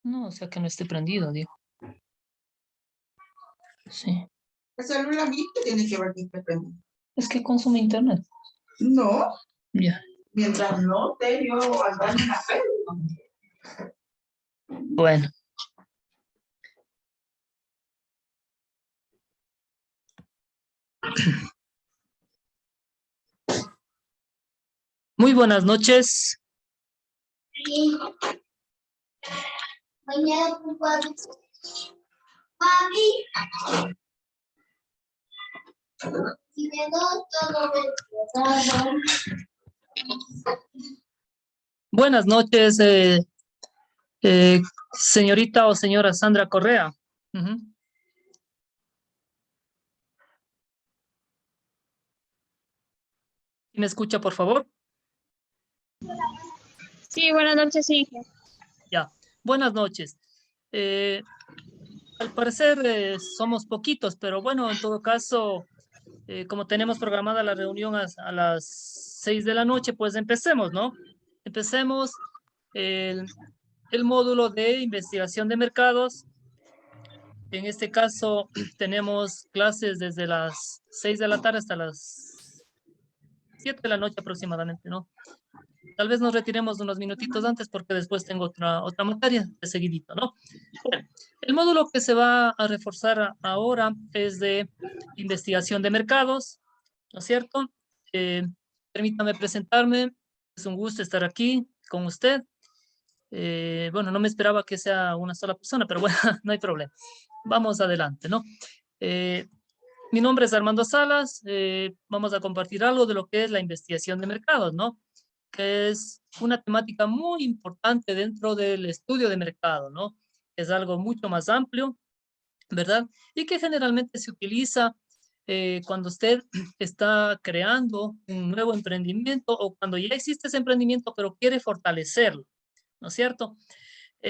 No, o sea que no esté prendido, digo. Sí. El celular a mí que tiene que ver que esté prendido. Es que consume internet. No, Ya. mientras no te yo andar en la fe. Bueno. Muy buenas noches. Sí. Mañana, papi. Si me doy todo Buenas noches, señorita o señora Sandra Correa. ¿Me escucha, por favor? Sí, buenas noches, sí. Ya, buenas noches. Al parecer somos poquitos, pero bueno, en todo caso, como tenemos programada la reunión a las 6 de la noche, pues empecemos, ¿no? Empecemos el módulo de investigación de mercados. En este caso, tenemos clases desde las 6 de la tarde hasta las 7 de la noche aproximadamente, ¿no? Tal vez nos retiremos unos minutitos antes porque después tengo otra materia de seguidito, ¿no? Bueno, el módulo que se va a reforzar ahora es de investigación de mercados, ¿no es cierto? Permítame presentarme, es un gusto estar aquí con usted. Bueno, no me esperaba que sea una sola persona, pero bueno, no hay problema. Vamos adelante, ¿no? Mi nombre es Armando Salas, vamos a compartir algo de lo que es la investigación de mercados, ¿no? Que es una temática muy importante dentro del estudio de mercado, ¿no? Es algo mucho más amplio, ¿verdad? Y que generalmente se utiliza cuando usted está creando un nuevo emprendimiento o cuando ya existe ese emprendimiento pero quiere fortalecerlo, ¿no es cierto?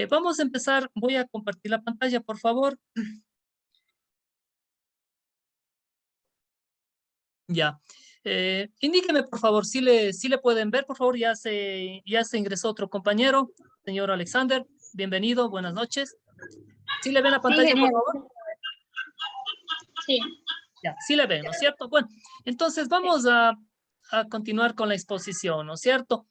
Vamos a empezar, voy a compartir la pantalla, por favor. Ya. Indíqueme, por favor, si le pueden ver, por favor, ya se ingresó otro compañero, señor Alexander, bienvenido, buenas noches. ¿Sí le ven la Sí, pantalla, por genial. favor? Sí. Ya, sí le ven, ¿no es cierto? Bueno, entonces vamos a continuar con la exposición, ¿no es cierto?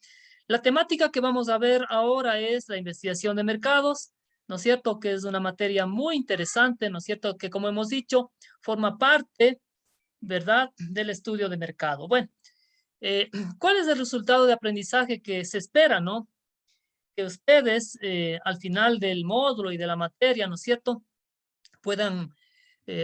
La temática que vamos a ver ahora es la investigación de mercados, ¿no es cierto? Que es una materia muy interesante, ¿no es cierto? Que como hemos dicho, forma parte, ¿verdad?, del estudio de mercado. Bueno, ¿cuál es el resultado de aprendizaje que se espera, no? Que ustedes al final del módulo y de la materia, ¿no es cierto?, puedan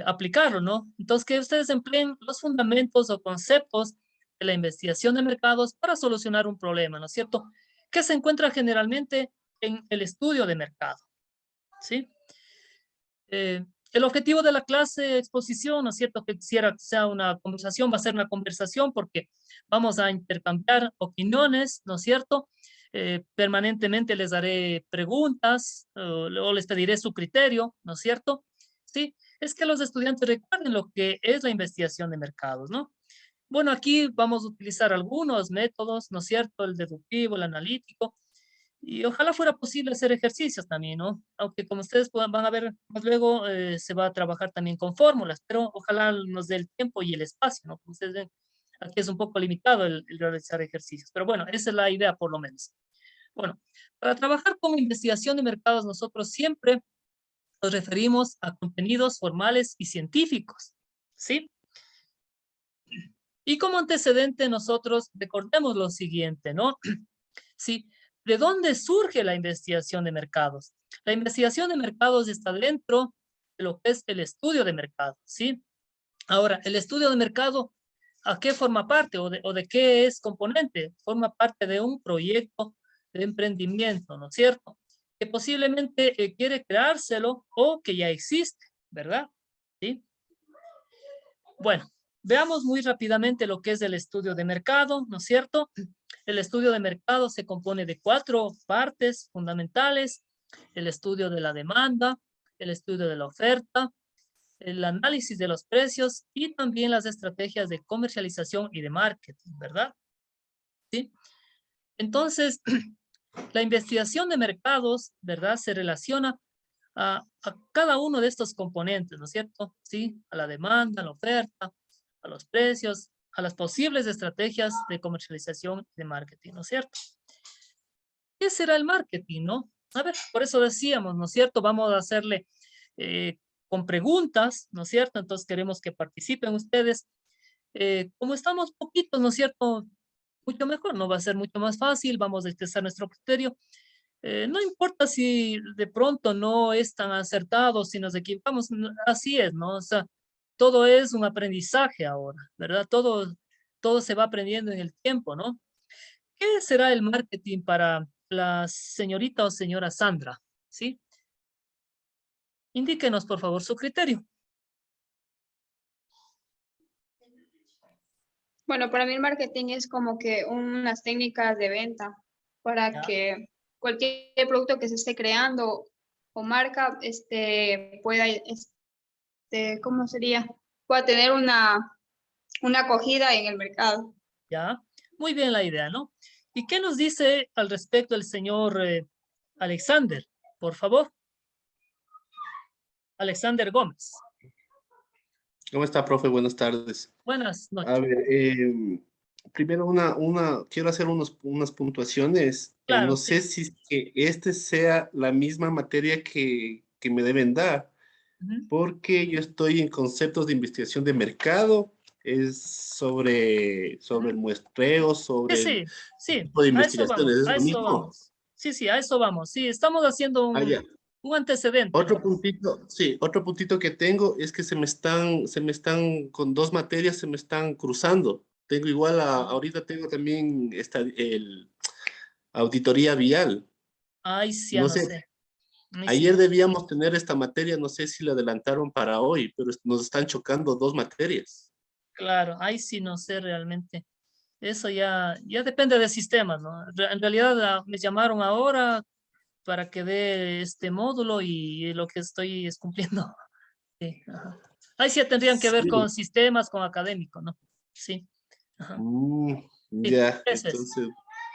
aplicarlo, ¿no? Entonces, que ustedes empleen los fundamentos o conceptos de la investigación de mercados para solucionar un problema, ¿no es cierto?, que se encuentra generalmente en el estudio de mercado, ¿sí? El objetivo de la clase exposición, ¿no es cierto?, que quisiera que sea una conversación, va a ser una conversación porque vamos a intercambiar opiniones, ¿no es cierto? Permanentemente les daré preguntas o les pediré su criterio, ¿no es cierto? Sí, es que los estudiantes recuerden lo que es la investigación de mercados, ¿no? Bueno, aquí vamos a utilizar algunos métodos, ¿no es cierto? El deductivo, el analítico, y ojalá fuera posible hacer ejercicios también, ¿no? Aunque como ustedes van a ver más luego, se va a trabajar también con fórmulas, pero ojalá nos dé el tiempo y el espacio, ¿no? Como ustedes ven, aquí es un poco limitado el realizar ejercicios, pero bueno, esa es la idea por lo menos. Bueno, para trabajar con investigación de mercados nosotros siempre nos referimos a contenidos formales y científicos, ¿sí? Y como antecedente nosotros recordemos lo siguiente, ¿no? Sí, ¿de dónde surge la investigación de mercados? La investigación de mercados está dentro de lo que es el estudio de mercado, ¿sí? Ahora, el estudio de mercado, ¿a qué forma parte o de qué es componente? Forma parte de un proyecto de emprendimiento, ¿no es cierto? Que posiblemente quiere creárselo o que ya existe, ¿verdad? ¿Sí? Bueno, veamos muy rápidamente lo que es el estudio de mercado, ¿no es cierto? El estudio de mercado se compone de 4 partes fundamentales: el estudio de la demanda, el estudio de la oferta, el análisis de los precios y también las estrategias de comercialización y de marketing, ¿verdad? ¿Sí? Entonces, la investigación de mercados, ¿verdad? Se relaciona a cada uno de estos componentes, ¿no es cierto? Sí, a la demanda, a la oferta, a los precios, a las posibles estrategias de comercialización y de marketing, ¿no es cierto? ¿Qué será el marketing, no? A ver, por eso decíamos, ¿no es cierto? Vamos a hacerle con preguntas, ¿no es cierto? Entonces queremos que participen ustedes. Como estamos poquitos, ¿no es cierto? Mucho mejor, no va a ser mucho más fácil, vamos a expresar nuestro criterio. No importa si de pronto no es tan acertado, si nos equivocamos, así es, ¿no? O sea, todo es un aprendizaje ahora, ¿verdad? Todo se va aprendiendo en el tiempo, ¿no? ¿Qué será el marketing para la señorita o señora Sandra? ¿Sí? Indíquenos, por favor, su criterio. Bueno, para mí el marketing es como que unas técnicas de venta para Ya. que cualquier producto que se esté creando o marca pueda, ¿cómo sería? Pueda tener una acogida en el mercado. ¿Ya? Muy bien la idea, ¿no? ¿Y qué nos dice al respecto el señor Alexander? Por favor. Alexander Gómez. ¿Cómo está, profe? Buenas tardes. Buenas A noches. ver, primero quiero hacer unas puntuaciones. Claro, No sí. sé si es que este sea la misma materia que me deben dar, Ujú. porque yo estoy en conceptos de investigación de mercado, es sobre el muestreo, Sí, sobre el sí, sí, tipo de a eso investigaciones, vamos, ¿es a lo eso mismo? vamos. Sí, sí, a eso vamos. Sí, estamos haciendo Ah, ya. un antecedente, Otro ¿no? puntito, sí, otro puntito que tengo es que con dos materias se me están cruzando. Tengo igual ahorita tengo también el auditoría vial. Ay, sí, ya No no sé, sé. Ay, sí, ayer debíamos tener esta materia, no sé si la adelantaron para hoy, pero nos están chocando dos materias. claro, ay, sí, no sé realmente. Eso ya depende de sistemas, ¿no? En realidad me llamaron ahora para que dé este módulo y lo que estoy es cumpliendo. Sí, ajá. Ahí sí tendrían que ver con Sí. sistemas, con académico, ¿no? Sí, ajá. Mm, Sí, ya, eso es. entonces,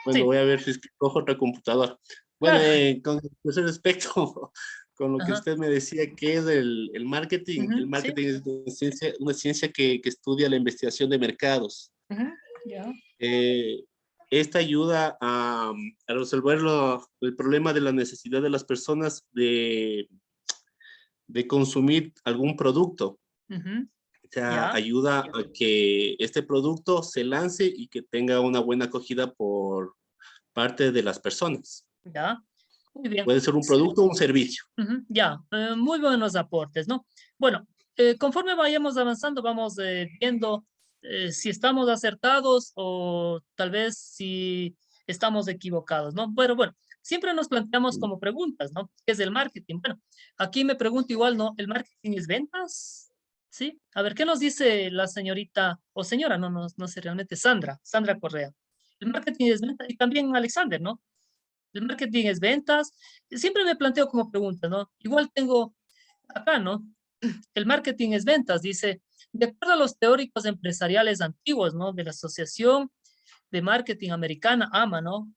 bueno, Sí, voy a ver si es que cojo otra computadora. Bueno, claro. con ese respecto, con lo que Ajá. usted me decía, ¿qué es el marketing? El Ujú, sí. marketing es una ciencia que estudia la investigación de mercados. Ujú, ya. Eh, Esta ayuda a resolver el problema de la necesidad de las personas de consumir algún producto. Ujú, O sea, ya. ayuda a que este producto se lance y que tenga una buena acogida por parte de las personas. Ya. Muy bien. Puede ser un producto o un servicio. Ujú, ya. Muy buenos aportes, ¿no? Bueno, conforme vayamos avanzando, vamos viendo si estamos acertados o tal vez si estamos equivocados, ¿no? Bueno, siempre nos planteamos como preguntas, ¿no? ¿Qué es el marketing? Bueno, aquí me pregunto igual, ¿no? ¿El marketing es ventas? ¿Sí? A ver, ¿qué nos dice la señorita o señora? No sé realmente, Sandra Correa. El marketing es ventas y también Alexander, ¿no? El marketing es ventas. Siempre me planteo como pregunta, ¿no? Igual tengo acá, ¿no? El marketing es ventas, dice, de acuerdo a los teóricos empresariales antiguos, ¿no? De la Asociación de Marketing Americana, AMA, ¿no?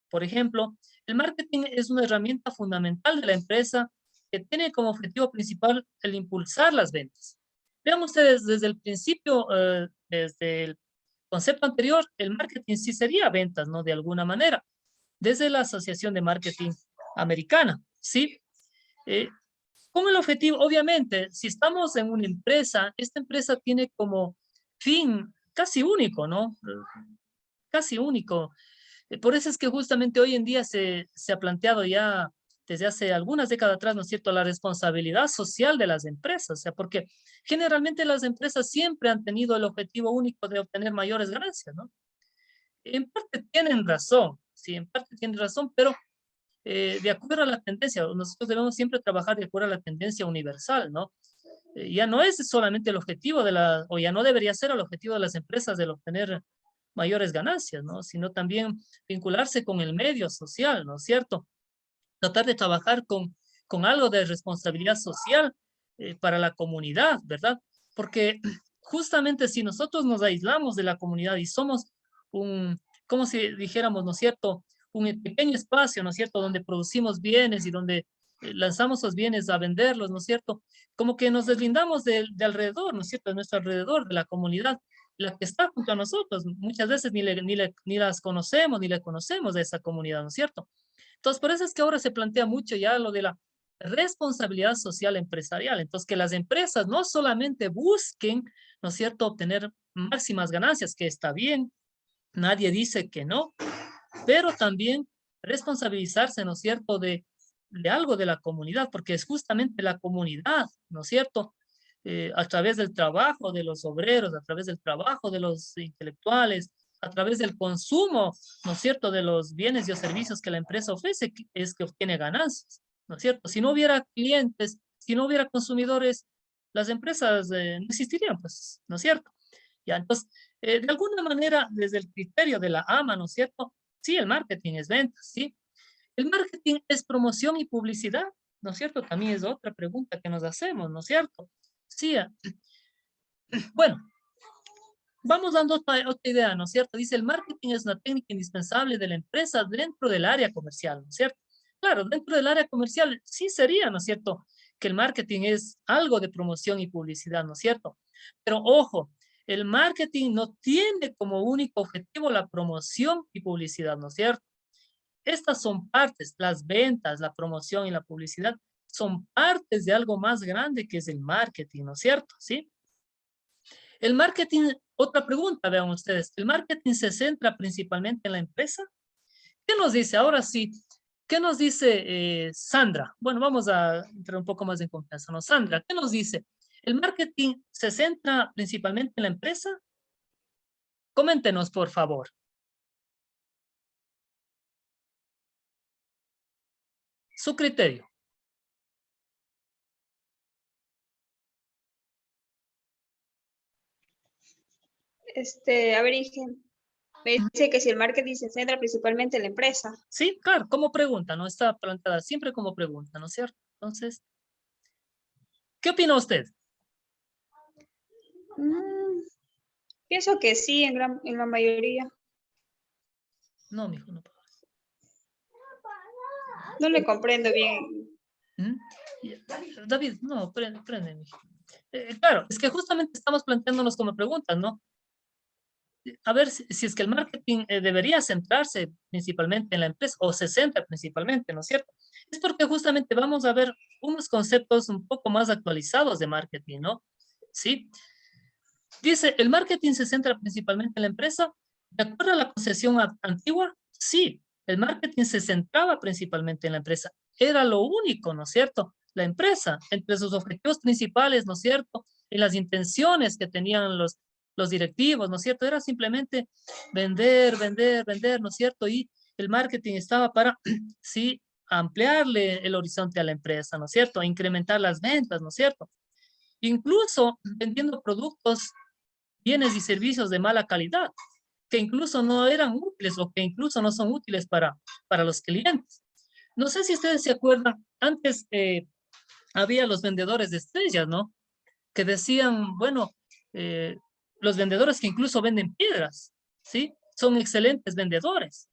Por ejemplo, el marketing es una herramienta fundamental de la empresa que tiene como objetivo principal el impulsar las ventas. Vean ustedes, desde el principio, desde el concepto anterior, el marketing sí sería ventas, ¿no? De alguna manera desde la Asociación de Marketing Americana, ¿sí? Eh, con el objetivo, obviamente, si estamos en una empresa, esta empresa tiene como fin casi único, ¿no? Casi único. Por eso es que justamente hoy en día se ha planteado ya desde hace algunas décadas atrás, ¿no es cierto?, la responsabilidad social de las empresas, o sea, porque generalmente las empresas siempre han tenido el objetivo único de obtener mayores ganancias, ¿no? En parte tienen razón, sí, en parte tienen razón, pero de acuerdo a la tendencia, nosotros debemos siempre trabajar de acuerdo a la tendencia universal, ¿no? Ya no es solamente el objetivo o ya no debería ser el objetivo de las empresas el obtener mayores ganancias, ¿no? Sino también vincularse con el medio social, ¿no es cierto? Tratar de trabajar con algo de responsabilidad social para la comunidad, ¿verdad? Porque justamente si nosotros nos aislamos de la comunidad y somos como si dijéramos, ¿no es cierto?, un pequeño espacio, ¿no es cierto?, donde producimos bienes y donde lanzamos esos bienes a venderlos, ¿no es cierto? Como que nos deslindamos de alrededor, ¿no es cierto?, de nuestro alrededor, de la comunidad, la que está junto a nosotros. Muchas veces ni las conocemos, ni le conocemos a esa comunidad, ¿no es cierto? Entonces, por eso es que ahora se plantea mucho ya lo de la responsabilidad social empresarial. Entonces, que las empresas no solamente busquen, ¿no es cierto?, obtener máximas ganancias, que está bien, nadie dice que no, pero también responsabilizarse, ¿no es cierto?, de algo de la comunidad, porque es justamente la comunidad, ¿no es cierto?, a través del trabajo de los obreros, a través del trabajo de los intelectuales, a través del consumo, ¿no es cierto?, de los bienes y servicios que la empresa ofrece, es que obtiene ganancias, ¿no es cierto? Si no hubiera clientes, si no hubiera consumidores, las empresas no existirían, pues, ¿no es cierto? Ya, entonces, de alguna manera, desde el criterio de la AMA, ¿no es cierto? Sí, el marketing es ventas, ¿sí? El marketing es promoción y publicidad, ¿no es cierto? También es otra pregunta que nos hacemos, ¿no es cierto? Sí, bueno, vamos dando otra idea, ¿no es cierto? Dice, el marketing es una técnica indispensable de la empresa dentro del área comercial, ¿no es cierto? Claro, dentro del área comercial sí sería, ¿no es cierto?, que el marketing es algo de promoción y publicidad, ¿no es cierto? Pero ojo, el marketing no tiene como único objetivo la promoción y publicidad, ¿no es cierto? Estas son partes, las ventas, la promoción y la publicidad, son partes de algo más grande que es el marketing, ¿no es cierto? ¿Sí? El marketing, otra pregunta, vean ustedes, ¿el marketing se centra principalmente en la empresa? ¿Qué nos dice? Ahora sí, ¿qué nos dice Sandra? Bueno, vamos a entrar un poco más en confianza, ¿no? Sandra, ¿qué nos dice? ¿El marketing se centra principalmente en la empresa? Coméntenos, por favor. Su criterio. A ver, me dice que si el marketing se centra principalmente en la empresa. Sí, claro, como pregunta, no está planteada siempre como pregunta, ¿no es cierto? Entonces, ¿qué opina usted? Pienso que sí, en la mayoría. No, mijo, no. No le comprendo bien. ¿Mm? David, no, prende, mijo. Claro, es que justamente estamos planteándonos como preguntas, ¿no? A ver si es que el marketing debería centrarse principalmente en la empresa o se centra principalmente, ¿no es cierto? Es porque justamente vamos a ver unos conceptos un poco más actualizados de marketing, ¿no? ¿Sí? Dice, ¿el marketing se centra principalmente en la empresa? ¿De acuerdo a la concepción antigua? Sí, el marketing se centraba principalmente en la empresa. Era lo único, ¿no es cierto? La empresa, entre sus objetivos principales, ¿no es cierto? Y las intenciones que tenían los directivos, ¿no es cierto? Era simplemente vender, vender, vender, ¿no es cierto? Y el marketing estaba para, sí, ampliarle el horizonte a la empresa, ¿no es cierto? Incrementar las ventas, ¿no es cierto? Incluso vendiendo productos, bienes y servicios de mala calidad, que incluso no eran útiles o que incluso no son útiles para los clientes. No sé si ustedes se acuerdan, antes había los vendedores de estrellas, ¿no? Que decían, bueno, los vendedores que incluso venden piedras, ¿sí? Son excelentes vendedores.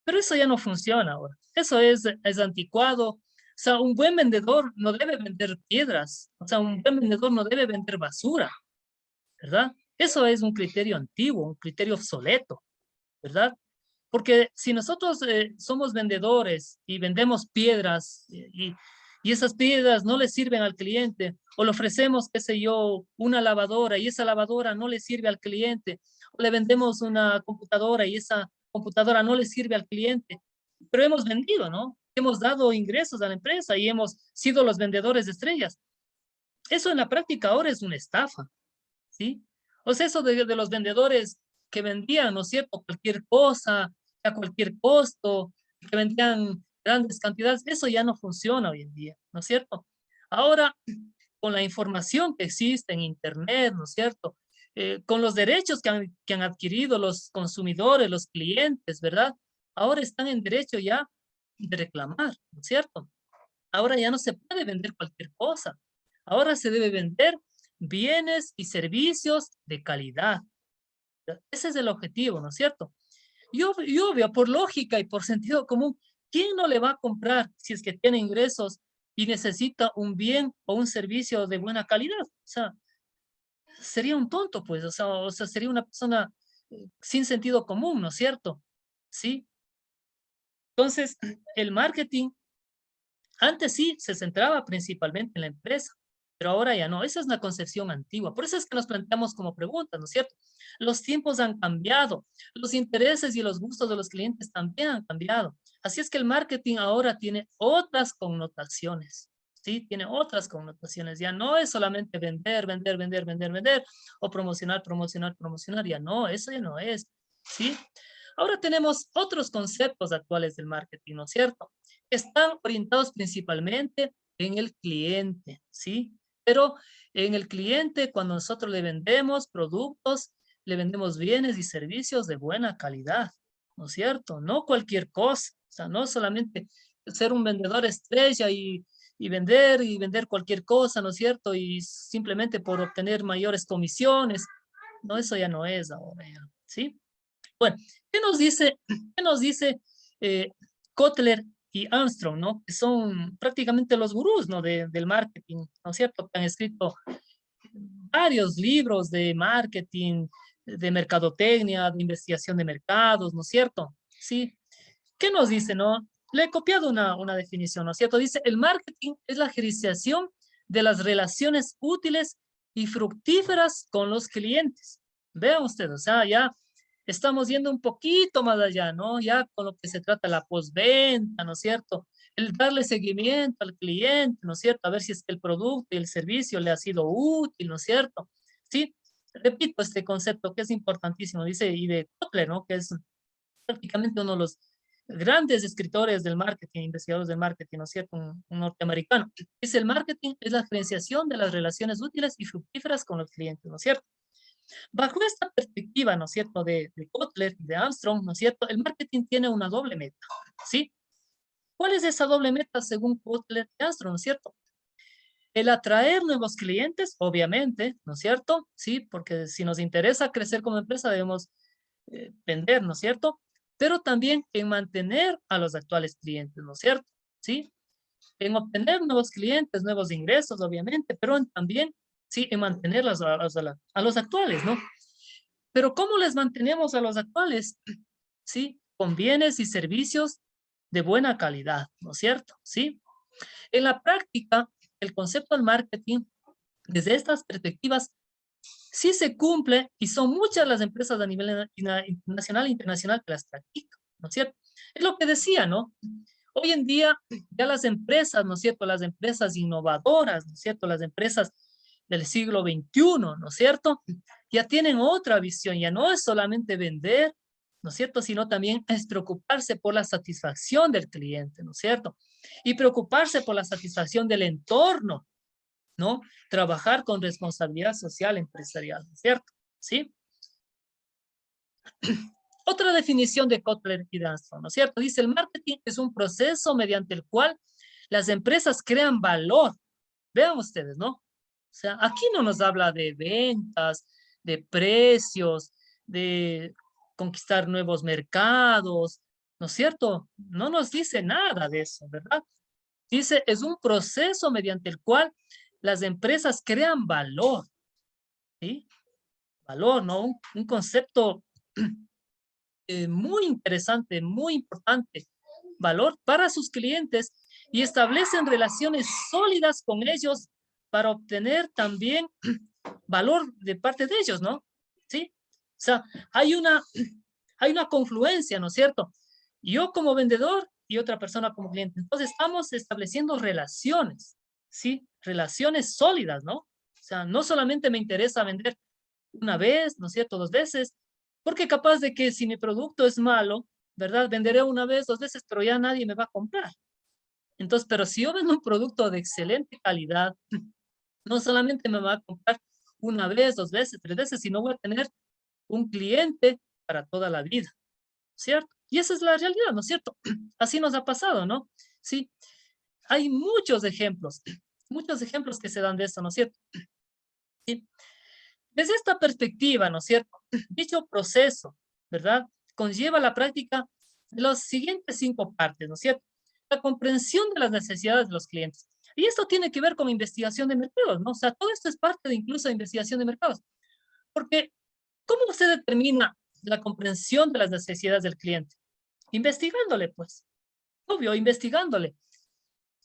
Pero eso ya no funciona ahora. Eso es anticuado. O sea, un buen vendedor no debe vender piedras. O sea, un buen vendedor no debe vender basura, ¿verdad? Eso es un criterio antiguo, un criterio obsoleto, ¿verdad? Porque si nosotros somos vendedores y vendemos piedras y esas piedras no le sirven al cliente, o le ofrecemos, qué sé yo, una lavadora y esa lavadora no le sirve al cliente, o le vendemos una computadora y esa computadora no le sirve al cliente, pero hemos vendido, ¿no? Hemos dado ingresos a la empresa y hemos sido los vendedores de estrellas. Eso en la práctica ahora es una estafa, ¿sí? O sea, eso de los vendedores que vendían, ¿no es cierto?, cualquier cosa, a cualquier costo, que vendían grandes cantidades, eso ya no funciona hoy en día, ¿no es cierto? Ahora, con la información que existe en Internet, ¿no es cierto? Con los derechos que han adquirido los consumidores, los clientes, ¿verdad? Ahora están en derecho ya de reclamar, ¿no es cierto? Ahora ya no se puede vender cualquier cosa. Ahora se debe vender bienes y servicios de calidad. Ese es el objetivo, ¿no es cierto? Y obvio, por lógica y por sentido común, ¿quién no le va a comprar si es que tiene ingresos y necesita un bien o un servicio de buena calidad? O sea, sería un tonto, pues, o sea, sería una persona sin sentido común, ¿no es cierto? ¿Sí? Entonces, el marketing antes sí se centraba principalmente en la empresa, pero ahora ya no. Esa es una concepción antigua. Por eso es que nos planteamos como pregunta, ¿no es cierto? Los tiempos han cambiado, los intereses y los gustos de los clientes también han cambiado. Así es que el marketing ahora tiene otras connotaciones. Sí, tiene otras connotaciones. Ya no es solamente vender, vender, vender, vender, vender, o promocionar, promocionar, promocionar. Ya no, eso ya no es. ¿Sí? Ahora tenemos otros conceptos actuales del marketing, ¿no es cierto? Están orientados principalmente en el cliente, ¿sí? Pero en el cliente, cuando nosotros le vendemos productos, le vendemos bienes y servicios de buena calidad, ¿no es cierto? No cualquier cosa, o sea, no solamente ser un vendedor estrella y vender cualquier cosa, ¿no es cierto? Y simplemente por obtener mayores comisiones, no, eso ya no es ahora, ya, ¿sí? Bueno, qué nos dice Kotler y Armstrong, ¿no? Que son prácticamente los gurús, ¿no? Del marketing, ¿no es cierto? Que han escrito varios libros de marketing, de mercadotecnia, de investigación de mercados, ¿no es cierto? Sí. ¿Qué nos dice, no? Le he copiado una definición, ¿no es cierto? Dice, el marketing es la gerenciación de las relaciones útiles y fructíferas con los clientes. Vean ustedes, o sea, ya estamos yendo un poquito más allá, ¿no? Ya con lo que se trata la postventa, ¿no es cierto? El darle seguimiento al cliente, ¿no es cierto? A ver si es que el producto y el servicio le ha sido útil, ¿no es cierto? Sí, repito este concepto que es importantísimo, dice, y de Kotler, ¿no? Que es prácticamente uno de los grandes escritores del marketing, investigadores del marketing, ¿no es cierto? Un norteamericano. Dice, el marketing es la diferenciación de las relaciones útiles y fructíferas con los clientes, ¿no es cierto? Bajo esta perspectiva, ¿no es cierto?, de Kotler y de Armstrong, ¿no es cierto?, el marketing tiene una doble meta, ¿sí? ¿Cuál es esa doble meta según Kotler y Armstrong, ¿no es cierto? El atraer nuevos clientes, obviamente, ¿no es cierto? Sí, porque si nos interesa crecer como empresa debemos vender, ¿no es cierto? Pero también en mantener a los actuales clientes, ¿no es cierto? ¿Sí? En obtener nuevos clientes, nuevos ingresos, obviamente, pero también, sí, en mantenerlos a los actuales, ¿no? Pero ¿cómo les mantenemos a los actuales? ¿Sí? Con bienes y servicios de buena calidad, ¿no es cierto? ¿Sí? En la práctica, el concepto del marketing, desde estas perspectivas, sí se cumple y son muchas las empresas a nivel nacional e internacional que las practican, ¿no es cierto? Es lo que decía, ¿no? Hoy en día ya las empresas, ¿no es cierto? Las empresas innovadoras, ¿no es cierto? Las empresas del siglo XXI, ¿no es cierto? Ya tienen otra visión, ya no es solamente vender, ¿no es cierto? Sino también es preocuparse por la satisfacción del cliente, ¿no es cierto? Y preocuparse por la satisfacción del entorno, ¿no? Trabajar con responsabilidad social empresarial, ¿no es cierto? ¿Sí? Otra definición de Kotler y de Armstrong, ¿no es cierto? Dice, el marketing es un proceso mediante el cual las empresas crean valor. Vean ustedes, ¿no? O sea, aquí no nos habla de ventas, de precios, de conquistar nuevos mercados, ¿no es cierto? No nos dice nada de eso, ¿verdad? Dice, es un proceso mediante el cual las empresas crean valor, ¿sí? Valor, ¿no? Un concepto muy interesante, muy importante. Valor para sus clientes y establecen relaciones sólidas con ellos para obtener también valor de parte de ellos, ¿no? ¿Sí? O sea, hay una confluencia, ¿no es cierto? Yo como vendedor y otra persona como cliente. Entonces estamos estableciendo relaciones, ¿sí? Relaciones sólidas, ¿no? O sea, no solamente me interesa vender una vez, ¿no es cierto? 2 veces, porque capaz de que si mi producto es malo, ¿verdad? Venderé una vez, 2 veces, pero ya nadie me va a comprar. Entonces, pero si yo vendo un producto de excelente calidad, no solamente me va a comprar una vez, 2 veces, 3 veces, sino voy a tener un cliente para toda la vida, ¿cierto? Y esa es la realidad, ¿no es cierto? Así nos ha pasado, ¿no? Sí. Hay muchos ejemplos que se dan de eso, ¿no es cierto? Sí. Desde esta perspectiva, ¿no es cierto? Dicho proceso, ¿verdad? conlleva la práctica de las siguientes 5 partes, ¿no es cierto? La comprensión de las necesidades de los clientes. Y esto tiene que ver con investigación de mercados, ¿no? O sea, todo esto es parte de incluso de investigación de mercados. Porque, ¿cómo se determina la comprensión de las necesidades del cliente? Investigándole, pues. Obvio, investigándole.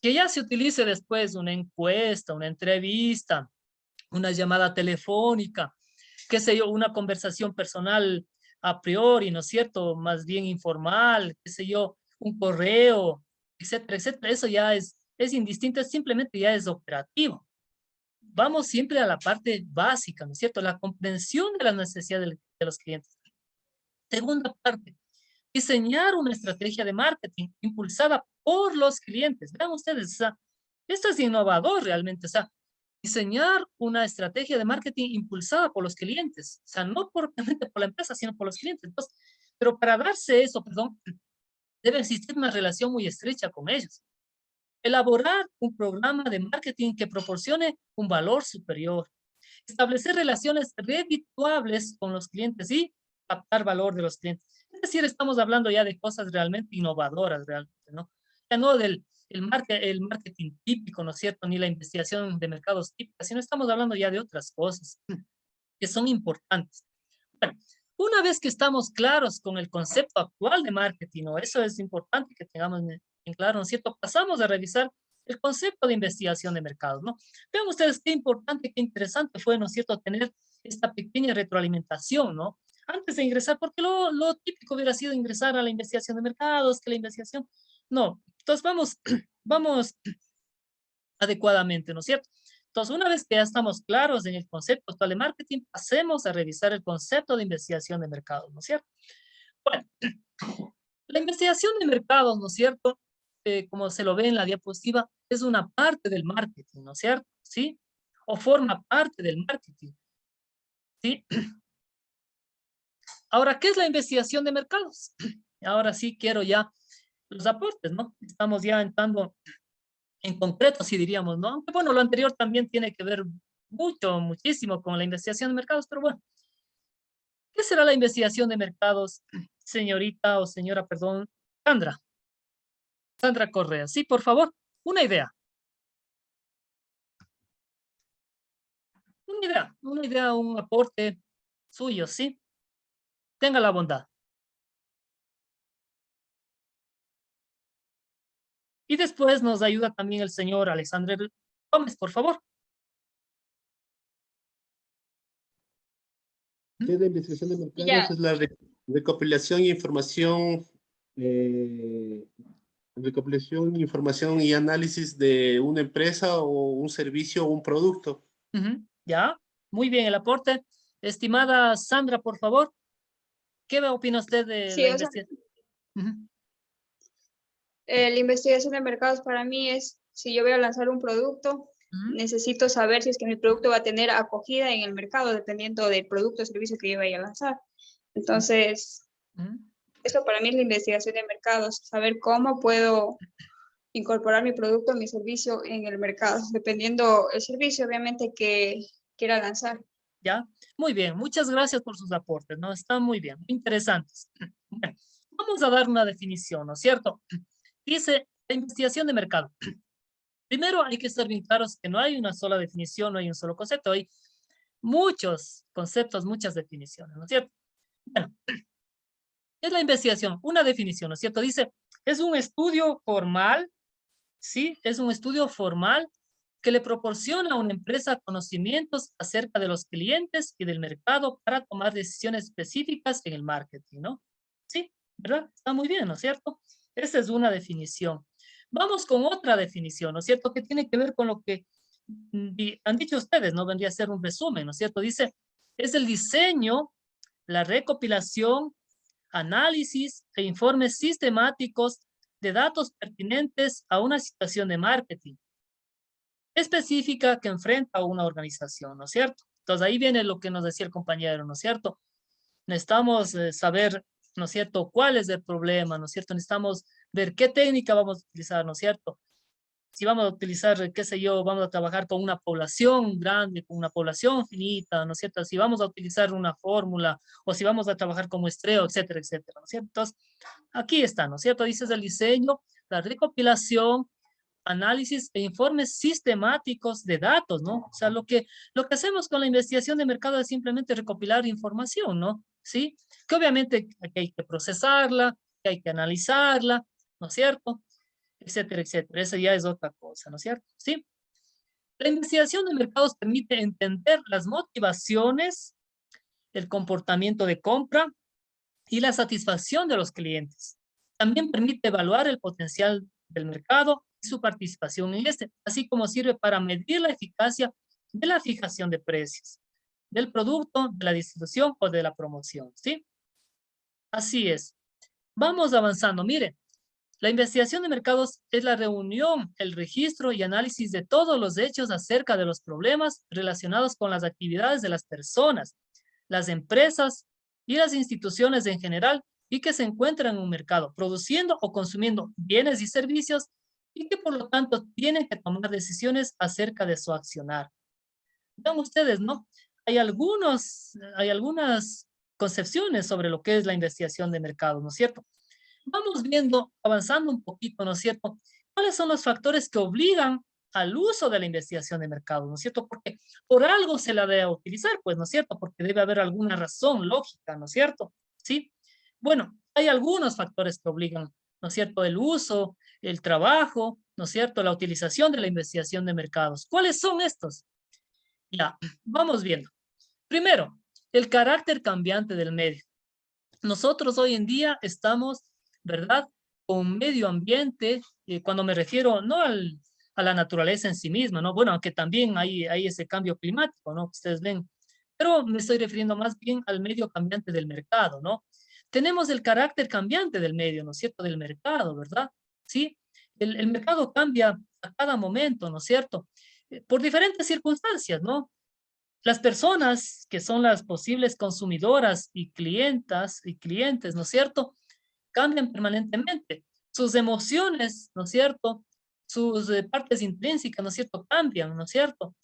Que ya se utilice después una encuesta, una entrevista, una llamada telefónica, qué sé yo, una conversación personal a priori, ¿no es cierto? Más bien informal, qué sé yo, un correo, etcétera, etcétera. Eso ya es indistinto, simplemente ya es operativo. Vamos siempre a la parte básica, ¿no es cierto? La comprensión de las necesidades de los clientes. Segunda parte, diseñar una estrategia de marketing impulsada por los clientes. Vean ustedes, o sea, esto es innovador realmente, o sea, diseñar una estrategia de marketing impulsada por los clientes, o sea, no propiamente por la empresa, sino por los clientes. Entonces, pero para darse eso, perdón, debe existir una relación muy estrecha con ellos. Elaborar un programa de marketing que proporcione un valor superior. Establecer relaciones redituables con los clientes y captar valor de los clientes. Es decir, estamos hablando ya de cosas realmente innovadoras, realmente, ¿no? Ya no del el marketing típico, ¿no es cierto? Ni la investigación de mercados típica, sino estamos hablando ya de otras cosas que son importantes. Bueno, una vez que estamos claros con el concepto actual de marketing, ¿no? Eso es importante que tengamos en claro, ¿no es cierto? Pasamos a revisar el concepto de investigación de mercados, ¿no? Vean ustedes qué importante, qué interesante fue, ¿no es cierto?, tener esta pequeña retroalimentación, ¿no? Antes de ingresar, porque lo típico hubiera sido ingresar a la investigación de mercados, que la investigación, no. Entonces vamos adecuadamente, ¿no es cierto? Entonces, una vez que ya estamos claros en el concepto actual de marketing, pasemos a revisar el concepto de investigación de mercados, ¿no es cierto? Bueno, la investigación de mercados, ¿no es cierto? Como se lo ve en la diapositiva, es una parte del marketing, ¿no es cierto? ¿Sí? O forma parte del marketing, ¿sí? Ahora, ¿qué es la investigación de mercados? Ahora sí quiero ya los aportes, ¿no? Estamos ya entrando en concreto, sí diríamos, ¿no? Aunque bueno, lo anterior también tiene que ver muchísimo con la investigación de mercados, pero bueno, ¿qué será la investigación de mercados, señorita o señora, perdón, Sandra? Sandra Correa, sí, por favor, una idea. Una idea, un aporte suyo, ¿sí? Tenga la bondad. Y después nos ayuda también el señor Alexander Gómez, por favor. ¿Qué es la investigación de mercados? Ya. Es la recopilación recopilación, y análisis de una empresa o un servicio o un producto. Ya, muy bien el aporte. Estimada Sandra, por favor, ¿qué opina usted de Sí, la o sea, investigación? la investigación de mercados para mí es, si yo voy a lanzar un producto, necesito saber si es que mi producto va a tener acogida en el mercado, dependiendo del producto o servicio que yo vaya a lanzar. Entonces, eso para mí es la investigación de mercados, saber cómo puedo incorporar mi producto o mi servicio en el mercado, dependiendo el servicio, obviamente, que quiera lanzar. Ya, muy bien, muchas gracias por sus aportes, ¿no? Están muy bien, muy interesantes. Bueno, vamos a dar una definición, ¿no es cierto? Dice, la investigación de mercado. Primero hay que estar bien claros que no hay una sola definición, no hay un solo concepto, hay muchos conceptos, muchas definiciones, ¿no es cierto? Bueno, es la investigación, una definición, ¿no es cierto? Dice, es un estudio formal, ¿sí? Es un estudio formal que le proporciona a una empresa conocimientos acerca de los clientes y del mercado para tomar decisiones específicas en el marketing, ¿no? Sí, ¿verdad? Está muy bien, ¿no es cierto? Esa es una definición. Vamos con otra definición, ¿no es cierto? Que tiene que ver con lo que han dicho ustedes, ¿no? Vendría a ser un resumen, ¿no es cierto? Dice, es el diseño, la recopilación, análisis e informes sistemáticos de datos pertinentes a una situación de marketing específica que enfrenta a una organización, ¿no es cierto? Entonces ahí viene lo que nos decía el compañero, ¿no es cierto? Necesitamos saber, ¿no es cierto?, cuál es el problema, ¿no es cierto? Necesitamos ver qué técnica vamos a utilizar, ¿no es cierto? si vamos a utilizar, qué sé yo, vamos a trabajar con una población grande, con una población finita, ¿no es cierto? Si vamos a utilizar una fórmula o si vamos a trabajar con muestreo, etcétera, etcétera, ¿no es cierto? Entonces, aquí está, ¿no es cierto? Dices el diseño, la recopilación, análisis e informes sistemáticos de datos, ¿no? O sea, lo que hacemos con la investigación de mercado es simplemente recopilar información, ¿no? ¿Sí? Que obviamente que hay que procesarla, que hay que analizarla, ¿no es cierto? Etcétera, etcétera. Esa ya es otra cosa, ¿no es cierto? ¿Sí? La investigación de mercados permite entender las motivaciones, el comportamiento de compra y la satisfacción de los clientes. También permite evaluar el potencial del mercado y su participación en este, así como sirve para medir la eficacia de la fijación de precios, del producto, de la distribución o de la promoción, ¿sí? Así es. Vamos avanzando. Mire, la investigación de mercados es la reunión, el registro y análisis de todos los hechos acerca de los problemas relacionados con las actividades de las personas, las empresas y las instituciones en general y que se encuentran en un mercado produciendo o consumiendo bienes y servicios y que por lo tanto tienen que tomar decisiones acerca de su accionar. Vean ustedes, ¿no? Hay algunas concepciones sobre lo que es la investigación de mercado, ¿no es cierto? Vamos viendo, avanzando un poquito, ¿no es cierto? ¿Cuáles son los factores que obligan al uso de la investigación de mercado, ¿no es cierto? Porque por algo se la debe utilizar, pues, ¿no es cierto? Porque debe haber alguna razón lógica, ¿no es cierto? ¿Sí? Bueno, hay algunos factores que obligan, ¿no es cierto? El uso, el trabajo, ¿no es cierto? La utilización de la investigación de mercados. ¿Cuáles son estos? Ya, vamos viendo. Primero, el carácter cambiante del medio. Nosotros hoy en día estamos, ¿verdad?, con medio ambiente, cuando me refiero no a la naturaleza en sí misma, ¿no? Bueno, aunque también hay ese cambio climático, ¿no? Ustedes ven, pero me estoy refiriendo más bien al medio cambiante del mercado, ¿no? Tenemos el carácter cambiante del medio, ¿no es cierto?, del mercado, ¿verdad? Sí, el mercado cambia a cada momento, ¿no es cierto? Por diferentes circunstancias, ¿no? Las personas que son las posibles consumidoras y clientas y clientes, ¿no es cierto?, cambian permanentemente. Sus emociones, ¿no es cierto?, sus partes intrínsecas, ¿no es cierto?, cambian, ¿no es cierto?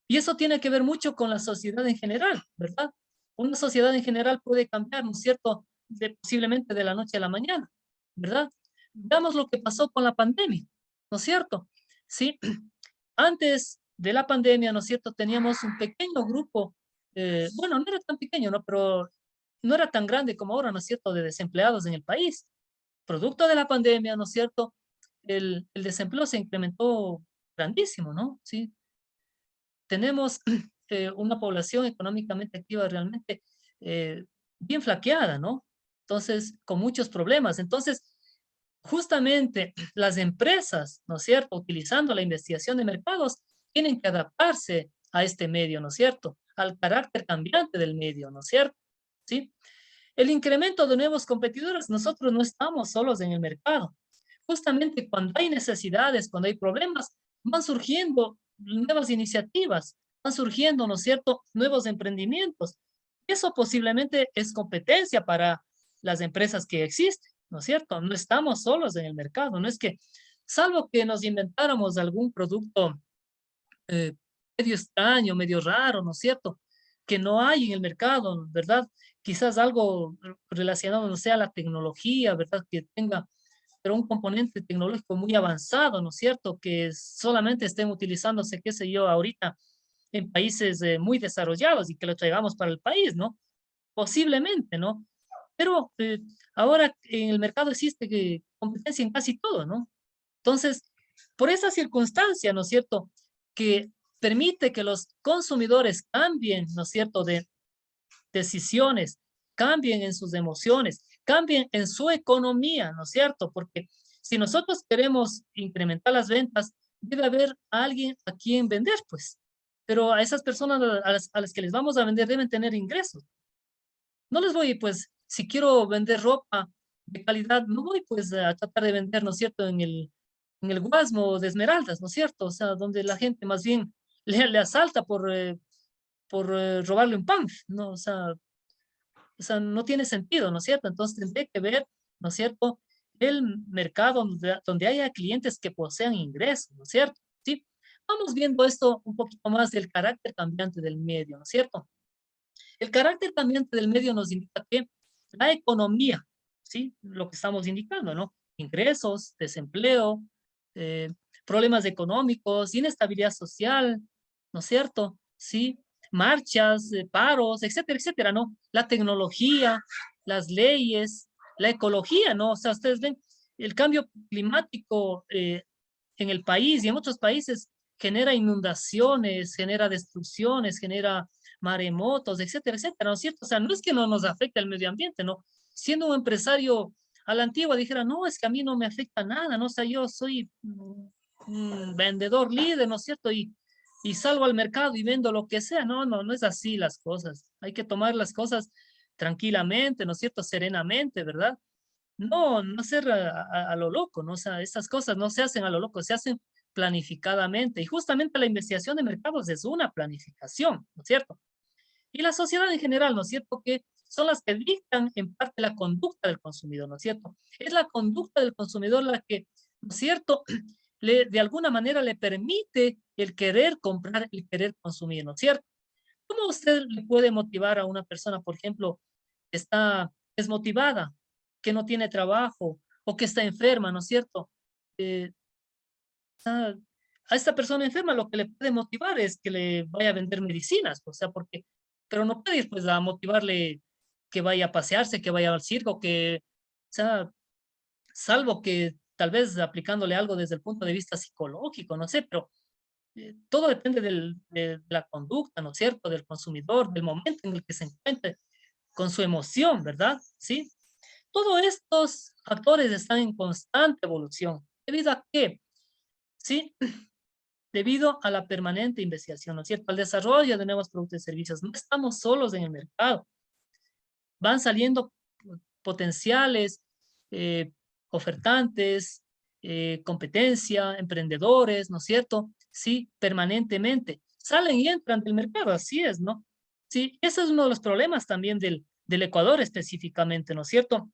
Y eso tiene que ver mucho con la sociedad en general, ¿verdad? Una sociedad en general puede cambiar, ¿no es cierto?, posiblemente de la noche a la mañana, ¿verdad? Veamos lo que pasó con la pandemia, ¿no es cierto? Sí, antes de la pandemia, ¿no es cierto?, teníamos un pequeño grupo, bueno, no era tan pequeño, ¿no? Pero no era tan grande como ahora, ¿no es cierto?, de desempleados en el país. Producto de la pandemia, ¿no es cierto?, el desempleo se incrementó grandísimo, ¿no? Sí. Tenemos una población económicamente activa realmente bien flaqueada, ¿no? Entonces, con muchos problemas. Entonces, justamente las empresas, ¿no es cierto?, utilizando la investigación de mercados, tienen que adaptarse a este medio, ¿no es cierto?, al carácter cambiante del medio, ¿no es cierto? ¿Sí? El incremento de nuevos competidores, nosotros no estamos solos en el mercado. Justamente cuando hay necesidades, cuando hay problemas, van surgiendo nuevas iniciativas, van surgiendo, ¿no es cierto?, nuevos emprendimientos. Eso posiblemente es competencia para las empresas que existen, ¿no es cierto? No estamos solos en el mercado, no es que, salvo que nos inventáramos algún producto eh, medio extraño, medio raro, ¿no es cierto?, que no hay en el mercado, ¿verdad? Quizás algo relacionado, no sea la tecnología, ¿verdad? Que tenga, pero un componente tecnológico muy avanzado, ¿no es cierto? Que solamente estén utilizándose, qué sé yo, ahorita en países muy desarrollados y que lo traigamos para el país, ¿no? Posiblemente, ¿no? Pero ahora en el mercado existe competencia en casi todo, ¿no? Entonces, por esa circunstancia, ¿no es cierto?, que permite que los consumidores cambien, ¿no es cierto?, de decisiones, cambien en sus emociones, cambien en su economía, ¿no es cierto? Porque si nosotros queremos incrementar las ventas, debe haber alguien a quien vender, pues. Pero a esas personas a las que les vamos a vender deben tener ingresos. No les voy, pues, si quiero vender ropa de calidad, no voy, pues, a tratar de vender, ¿no es cierto?, en el Guasmo de Esmeraldas, ¿no es cierto? O sea, donde la gente más bien le asalta por robarle un pan, ¿no? O sea, no tiene sentido, ¿no es cierto? Entonces tendré que ver, ¿no es cierto?, el mercado donde haya clientes que posean ingresos, ¿no es cierto? ¿Sí? Vamos viendo esto un poquito más del carácter cambiante del medio, ¿no es cierto? El carácter cambiante del medio nos indica que la economía, ¿sí? Lo que estamos indicando, ¿no? Ingresos, desempleo, eh, problemas económicos, inestabilidad social, ¿no es cierto? Sí, marchas, paros, etcétera, etcétera, ¿no? La tecnología, las leyes, la ecología, ¿no? O sea, ustedes ven, el cambio climático en el país y en otros países genera inundaciones, genera destrucciones, genera maremotos, etcétera, etcétera, ¿no es cierto? O sea, no es que no nos afecte el medio ambiente, ¿no? Siendo un empresario a la antigua dijera, no, es que a mí no me afecta nada, ¿no? O sea, yo soy un vendedor líder, ¿no es cierto? Y salgo al mercado y vendo lo que sea. No, no, no es así las cosas. Hay que tomar las cosas tranquilamente, ¿no es cierto? Serenamente, ¿verdad? No, no hacer a lo loco, ¿no? O sea, estas cosas no se hacen a lo loco, se hacen planificadamente. Y justamente la investigación de mercados es una planificación, ¿no es cierto? Y la sociedad en general, ¿no es cierto? Que son las que dictan en parte la conducta del consumidor, ¿no es cierto? Es la conducta del consumidor la que, ¿no es cierto? De alguna manera le permite el querer comprar, el querer consumir, ¿no es cierto? ¿Cómo usted le puede motivar a una persona, por ejemplo, que está desmotivada, que no tiene trabajo o que está enferma, ¿no es cierto? Eh, a esta persona enferma lo que le puede motivar es que le vaya a vender medicinas, o sea, porque, pero no puede pues a motivarle que vaya a pasearse, que vaya al circo, que, o sea, salvo que tal vez aplicándole algo desde el punto de vista psicológico, no sé, pero todo depende de la conducta, ¿no es cierto?, del consumidor, del momento en el que se encuentre con su emoción, ¿verdad? ¿Sí? Todos estos factores están en constante evolución. ¿Debido a qué? Sí, debido a la permanente investigación, ¿no es cierto? Al desarrollo de nuevos productos y servicios. No estamos solos en el mercado. Van saliendo potenciales, ofertantes, competencia, emprendedores, ¿no es cierto? Sí, permanentemente. Salen y entran del mercado, así es, ¿no? Sí, ese es uno de los problemas también del Ecuador específicamente, ¿no es cierto?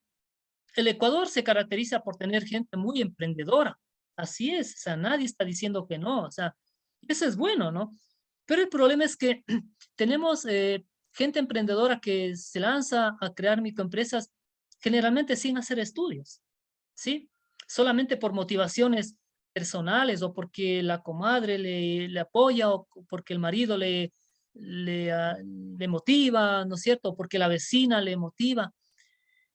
El Ecuador se caracteriza por tener gente muy emprendedora. Así es, o sea, nadie está diciendo que no, o sea, eso es bueno, ¿no? Pero el problema es que tenemos gente emprendedora que se lanza a crear microempresas generalmente sin hacer estudios, ¿sí? Solamente por motivaciones personales o porque la comadre le apoya o porque el marido le motiva, ¿no es cierto? O porque la vecina le motiva.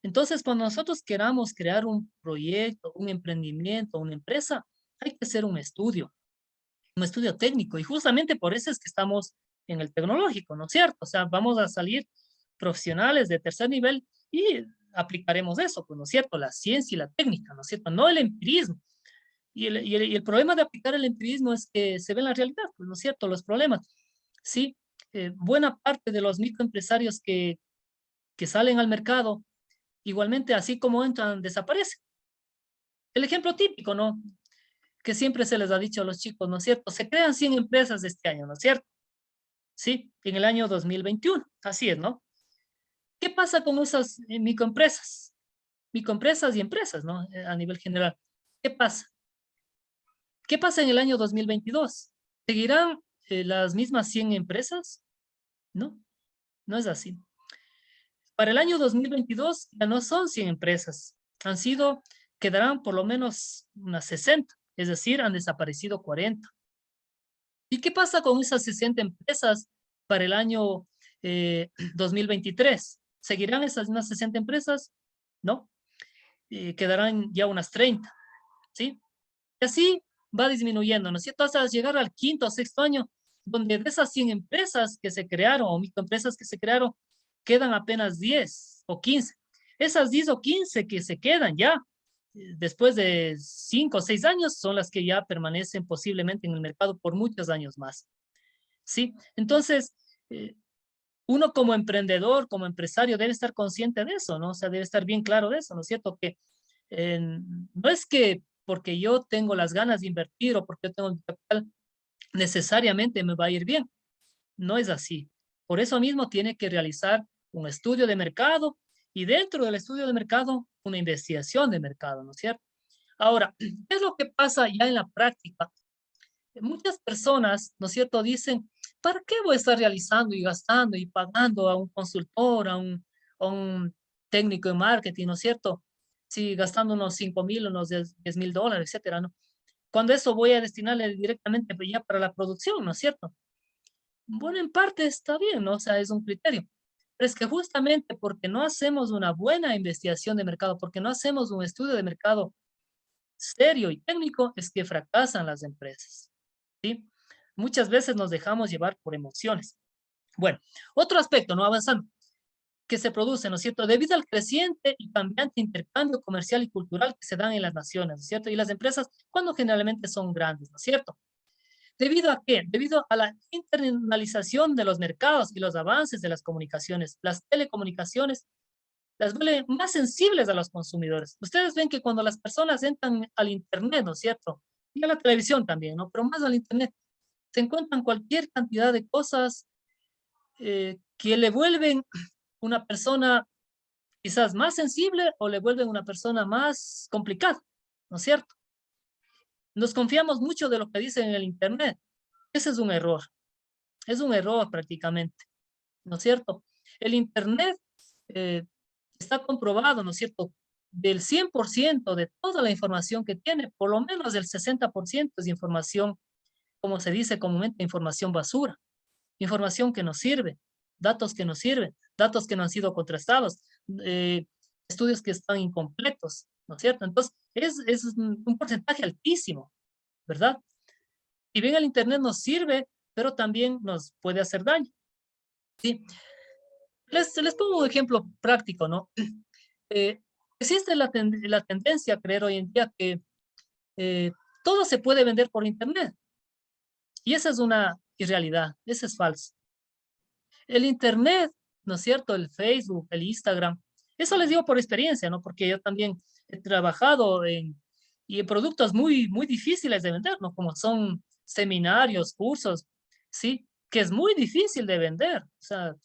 Entonces, cuando nosotros queramos crear un proyecto, un emprendimiento, una empresa, hay que hacer un estudio técnico. Y justamente por eso es que estamos en el tecnológico, ¿no es cierto? O sea, vamos a salir profesionales de tercer nivel y aplicaremos eso, pues, ¿no es cierto? La ciencia y la técnica, ¿no es cierto? No el empirismo. Y el problema de aplicar el empirismo es que se ve en la realidad, pues, ¿no es cierto? Los problemas. Sí, buena parte de los microempresarios que salen al mercado igualmente, así como entran, desaparecen. El ejemplo típico, ¿no? Que siempre se les ha dicho a los chicos, ¿no es cierto? Se crean 100 empresas este año, ¿no es cierto? Sí, en el año 2021, así es, ¿no? ¿Qué pasa con esas microempresas? Microempresas y empresas, ¿no? A nivel general. ¿Qué pasa? ¿Qué pasa en el año 2022? ¿Seguirán las mismas 100 empresas? No, no es así. Para el año 2022 ya no son 100 empresas, quedarán por lo menos unas 60, es decir, han desaparecido 40. ¿Y qué pasa con esas 60 empresas para el año 2023? ¿Seguirán esas unas 60 empresas? No, quedarán ya unas 30, ¿sí? Y así va disminuyendo, ¿no es cierto? Hasta llegar al quinto o sexto año, donde de esas 100 empresas que se crearon o microempresas que se crearon, quedan apenas 10 o 15. Esas 10 o 15 que se quedan ya, después de 5 o 6 años, son las que ya permanecen posiblemente en el mercado por muchos años más. ¿Sí? Entonces, uno como emprendedor, como empresario, debe estar consciente de eso, ¿no? O sea, debe estar bien claro de eso, ¿no es cierto? Que no es que porque yo tengo las ganas de invertir o porque yo tengo el capital, necesariamente me va a ir bien. No es así. Por eso mismo tiene que realizar un estudio de mercado Y dentro del estudio de mercado, una investigación de mercado, ¿no es cierto? Ahora, ¿qué es lo que pasa ya en la práctica? Muchas personas, ¿no es cierto?, dicen, ¿para qué voy a estar realizando y gastando y pagando a un consultor, a un técnico de marketing, ¿no es cierto? Si gastando unos 5,000, unos 10,000 dólares, etcétera, ¿no? Cuando eso voy a destinarle directamente pues, ya para la producción, ¿no es cierto? Bueno, en parte está bien, ¿no? O sea, es un criterio. Pero es que justamente porque no hacemos una buena investigación de mercado, porque no hacemos un estudio de mercado serio y técnico, es que fracasan las empresas, ¿sí? Muchas veces nos dejamos llevar por emociones. Bueno, otro aspecto, ¿no? Avanzando, que se produce, ¿no es cierto? Debido al creciente y cambiante intercambio comercial y cultural que se dan en las naciones, ¿no es cierto? Y las empresas, cuando generalmente son grandes, ¿no es cierto? ¿Debido a qué? Debido a la internalización de los mercados y los avances de las comunicaciones, las telecomunicaciones las vuelven más sensibles a los consumidores. Ustedes ven que cuando las personas entran al Internet, ¿no es cierto? Y a la televisión también, ¿no? Pero más al Internet, se encuentran cualquier cantidad de cosas que le vuelven una persona quizás más sensible o le vuelven una persona más complicada, ¿no es cierto? Nos confiamos mucho de lo que dicen en el Internet. Ese es un error prácticamente, ¿no es cierto? El Internet eh, está comprobado, ¿no es cierto? Del 100% de toda la información que tiene, por lo menos del 60% es información, como se dice comúnmente, información basura, información que no sirve, datos que no sirven, datos que no han sido contrastados, eh, estudios que están incompletos, ¿no es cierto? Entonces, es un porcentaje altísimo, ¿verdad? Y bien, el Internet nos sirve, pero también nos puede hacer daño, ¿sí? Les pongo un ejemplo práctico, ¿no? Eh, existe la tendencia a creer hoy en día que eh, todo se puede vender por Internet. Y esa es una irrealidad, eso es falso. El Internet, ¿no es cierto? El Facebook, el Instagram, eso les digo por experiencia, ¿no? Porque yo también he trabajado y en productos muy, muy difíciles de vender, ¿no? Como son seminarios, cursos, ¿sí? Que es muy difícil de vender, o sea,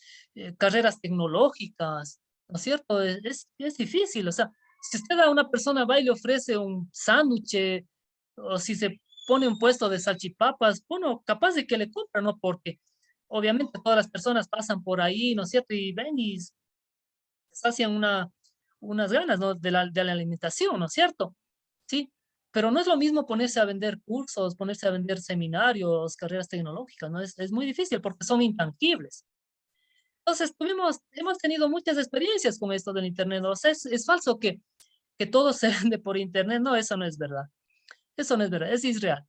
carreras tecnológicas, ¿no es cierto? Es difícil, o sea, si usted a una persona va y le ofrece un sándwich, o si se pone un puesto de salchipapas, bueno, capaz de que le compra, ¿no? Porque obviamente todas las personas pasan por ahí, ¿no es cierto? Y ven y sacian unas ganas, ¿no? De la alimentación, ¿no es cierto? Sí, pero no es lo mismo ponerse a vender cursos, ponerse a vender seminarios, carreras tecnológicas, ¿no? Es muy difícil porque son intangibles. Entonces, hemos tenido muchas experiencias con esto del Internet, ¿no? O sea, es falso que todo se vende por Internet, no, eso no es verdad. Eso no es verdad, es irreal.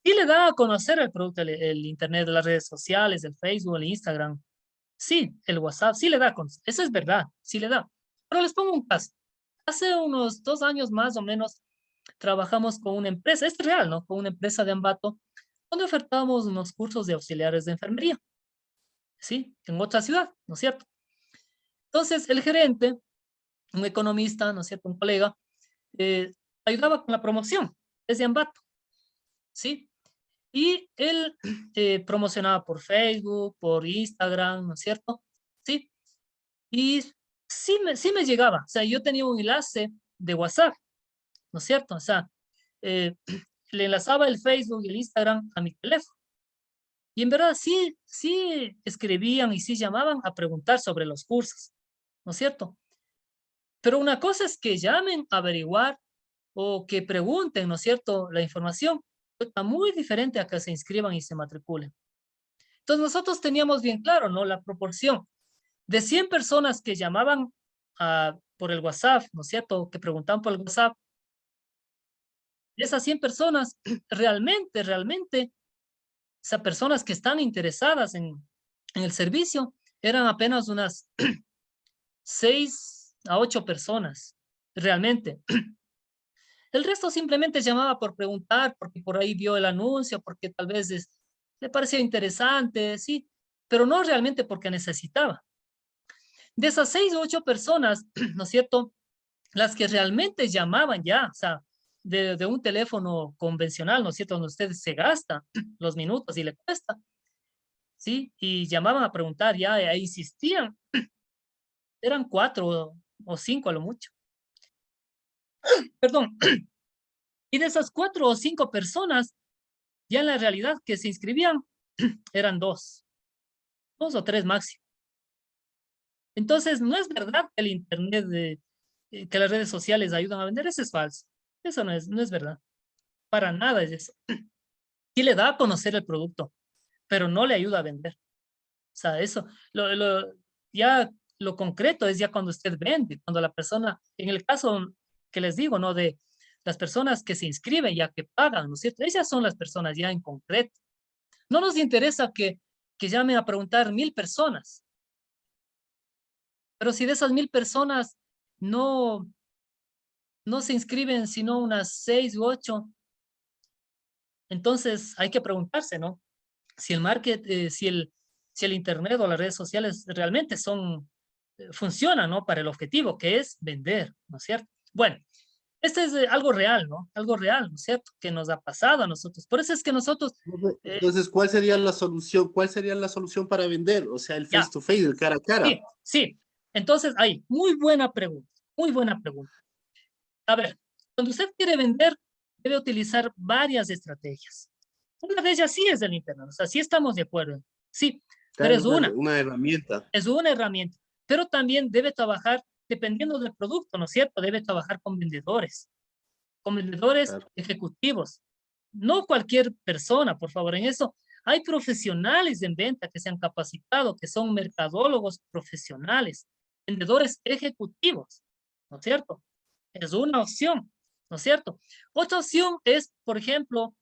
Y le da a conocer el producto, el Internet, las redes sociales, el Facebook, el Instagram. Sí, el WhatsApp, sí le da a conocer. Eso es verdad, sí le da. Pero les pongo un caso. Hace unos 2 años más o menos trabajamos con una empresa, es real, ¿no? Con una empresa de Ambato, donde ofertábamos unos cursos de auxiliares de enfermería, ¿sí? En otra ciudad, ¿no es cierto? Entonces, el gerente, un economista, ¿no es cierto? Un colega, eh, ayudaba con la promoción desde Ambato, ¿sí? Y él promocionaba por Facebook, por Instagram, ¿no es cierto? Sí. Y sí me llegaba. O sea, yo tenía un enlace de WhatsApp, ¿no es cierto? O sea, eh, le enlazaba el Facebook y el Instagram a mi teléfono. Y en verdad sí escribían y sí llamaban a preguntar sobre los cursos, ¿no es cierto? Pero una cosa es que llamen a averiguar o que pregunten, ¿no es cierto?, la información. Está muy diferente a que se inscriban y se matriculen. Entonces nosotros teníamos bien claro, ¿no? La proporción de 100 personas que llamaban por el WhatsApp, ¿no es cierto?, que preguntaban por el WhatsApp, de esas 100 personas, realmente, esas personas que están interesadas en el servicio, eran apenas unas 6 a 8 personas, realmente. El resto simplemente llamaba por preguntar, porque por ahí vio el anuncio, porque tal vez le parecía interesante, sí, pero no realmente porque necesitaba. De esas 6 o 8 personas, ¿no es cierto? Las que realmente llamaban ya, o sea, de un teléfono convencional, ¿no es cierto? Donde usted se gasta los minutos y le cuesta, ¿sí? Y llamaban a preguntar ya, e insistían eran 4 o 5 a lo mucho. Perdón. Y de esas 4 o 5 personas, ya en la realidad que se inscribían, eran 2 o 3 máximo. Entonces, no es verdad que el Internet, que las redes sociales ayudan a vender, eso es falso. Eso no es verdad. Para nada es eso. Sí le da a conocer el producto, pero no le ayuda a vender. O sea, eso, ya lo concreto es ya cuando usted vende, cuando la persona, en el caso que les digo, ¿no? De las personas que se inscriben, ya que pagan, ¿no es cierto? Esas son las personas ya en concreto. No nos interesa que llamen a preguntar 1000 personas, pero si de esas 1000 personas no, no se inscriben sino unas 6 u 8, entonces hay que preguntarse, ¿no? Si el si el Internet o las redes sociales realmente funcionan, ¿no? Para el objetivo, que es vender, ¿no es cierto? Bueno, este es algo real, ¿no? Algo real, ¿no es cierto? Que nos ha pasado a nosotros. Por eso es que nosotros, Entonces, ¿cuál sería la solución? ¿Cuál sería la solución para vender? O sea, el ya, face to face, el cara a cara. sí, sí. Entonces, ahí, muy buena pregunta, muy buena pregunta. A ver, cuando usted quiere vender, debe utilizar varias estrategias. Una de ellas sí es el Internet, o sea, sí estamos de acuerdo. Sí, pero Claro, es una. una herramienta. Es una herramienta, pero también debe trabajar, dependiendo del producto, ¿no es cierto? Debe trabajar con vendedores Claro. ejecutivos. No cualquier persona, por favor, en eso. Hay profesionales en venta que se han capacitado, que son mercadólogos profesionales, vendedores ejecutivos, ¿no es cierto? Es una opción, ¿no es cierto? Otra opción es, por ejemplo,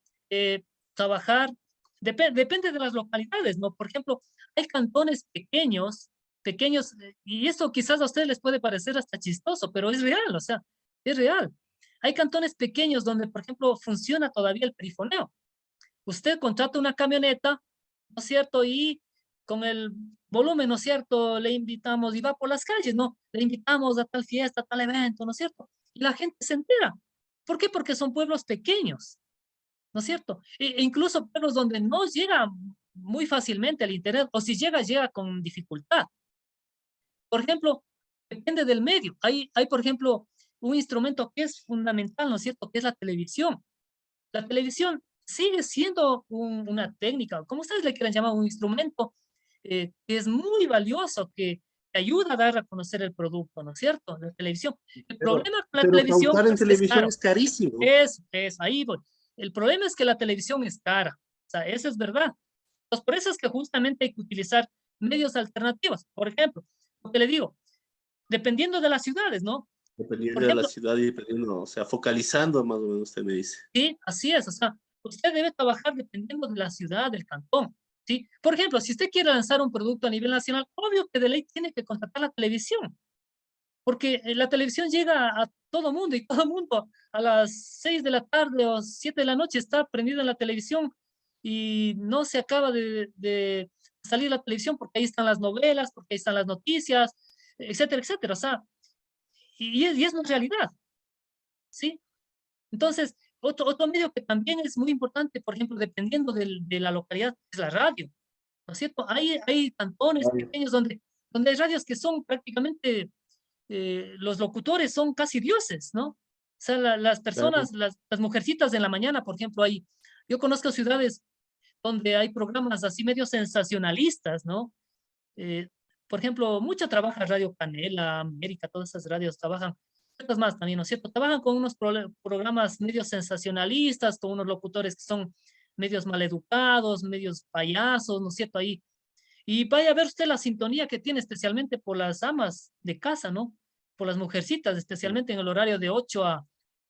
trabajar, depende de las localidades, ¿no? Por ejemplo, hay cantones pequeños, y esto quizás a ustedes les puede parecer hasta chistoso, pero es real, o sea, es real. Hay cantones pequeños donde, por ejemplo, funciona todavía el perifoneo. Usted contrata una camioneta, ¿no es cierto? Y con el volumen, ¿no es cierto? Le invitamos y va por las calles, ¿no? Le invitamos a tal fiesta, a tal evento, ¿no es cierto? Y la gente se entera. ¿Por qué? Porque son pueblos pequeños, ¿no es cierto? E incluso pueblos donde no llega muy fácilmente el internet, o si llega, llega con dificultad. Por ejemplo, depende del medio. Por ejemplo, un instrumento que es fundamental, ¿no es cierto? Que es la televisión. La televisión sigue siendo una técnica, como ustedes le quieran llamar, un instrumento que es muy valioso, que ayuda a dar a conocer el producto, ¿no es cierto? La televisión. El problema con la Pero televisión pautar en es que es televisión caro. es carísimo. Ahí voy. El problema es que la televisión es cara. O sea, eso es verdad. Pues por eso es que justamente hay que utilizar medios alternativos. Por ejemplo, lo que le digo, dependiendo de las ciudades, ¿no? Por Dependiendo de la ejemplo, ciudad y dependiendo, o sea, focalizando más o menos, usted me dice. sí, así es. O sea, usted debe trabajar dependiendo de la ciudad, del cantón. ¿Sí? Por ejemplo, si usted quiere lanzar un producto a nivel nacional, obvio que de ley tiene que contratar la televisión, porque la televisión llega a todo mundo y todo mundo a las 6 de la tarde o 7 de la noche está prendido en la televisión y no se acaba de salir la televisión porque ahí están las novelas, porque ahí están las noticias, etcétera, etcétera. O sea, y es una realidad, ¿sí? Entonces, otro medio que también es muy importante, por ejemplo, dependiendo de la localidad, es la radio, ¿no es cierto? Hay cantones pequeños donde hay radios que son prácticamente, los locutores son casi dioses, ¿no? O sea, las Claro. personas, las mujercitas en la mañana, por ejemplo, yo conozco ciudades donde hay programas así medio sensacionalistas, ¿no? Eh, por ejemplo, mucho trabaja Radio Canela, América, todas esas radios trabajan, otras más también, ¿no es cierto? Trabajan con unos programas medio sensacionalistas, con unos locutores que son medios maleducados, medios payasos, ¿no es cierto? Ahí. Y vaya a ver usted la sintonía que tiene, especialmente por las amas de casa, ¿no? Por las mujercitas, especialmente en el horario de 8 a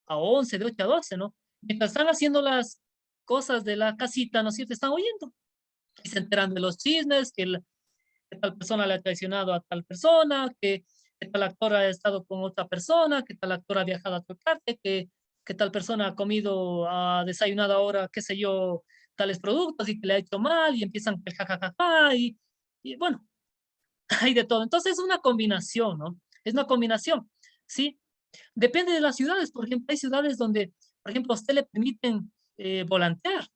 11, de 8 a 12, ¿no? Mientras están haciendo las cosas de la casita, ¿no es cierto? Están oyendo y se enteran de los chismes, que tal persona le ha traicionado a tal persona, que tal actor ha estado con otra persona, que tal actor ha viajado a otra parte, que tal persona ha desayunado ahora, qué sé yo, tales productos y que le ha hecho mal y empiezan el jajajaja y bueno, hay de todo. Entonces es una combinación, ¿no? Es una combinación, ¿sí? Depende de las ciudades, por ejemplo, hay ciudades donde, por ejemplo, a usted le permiten volantear,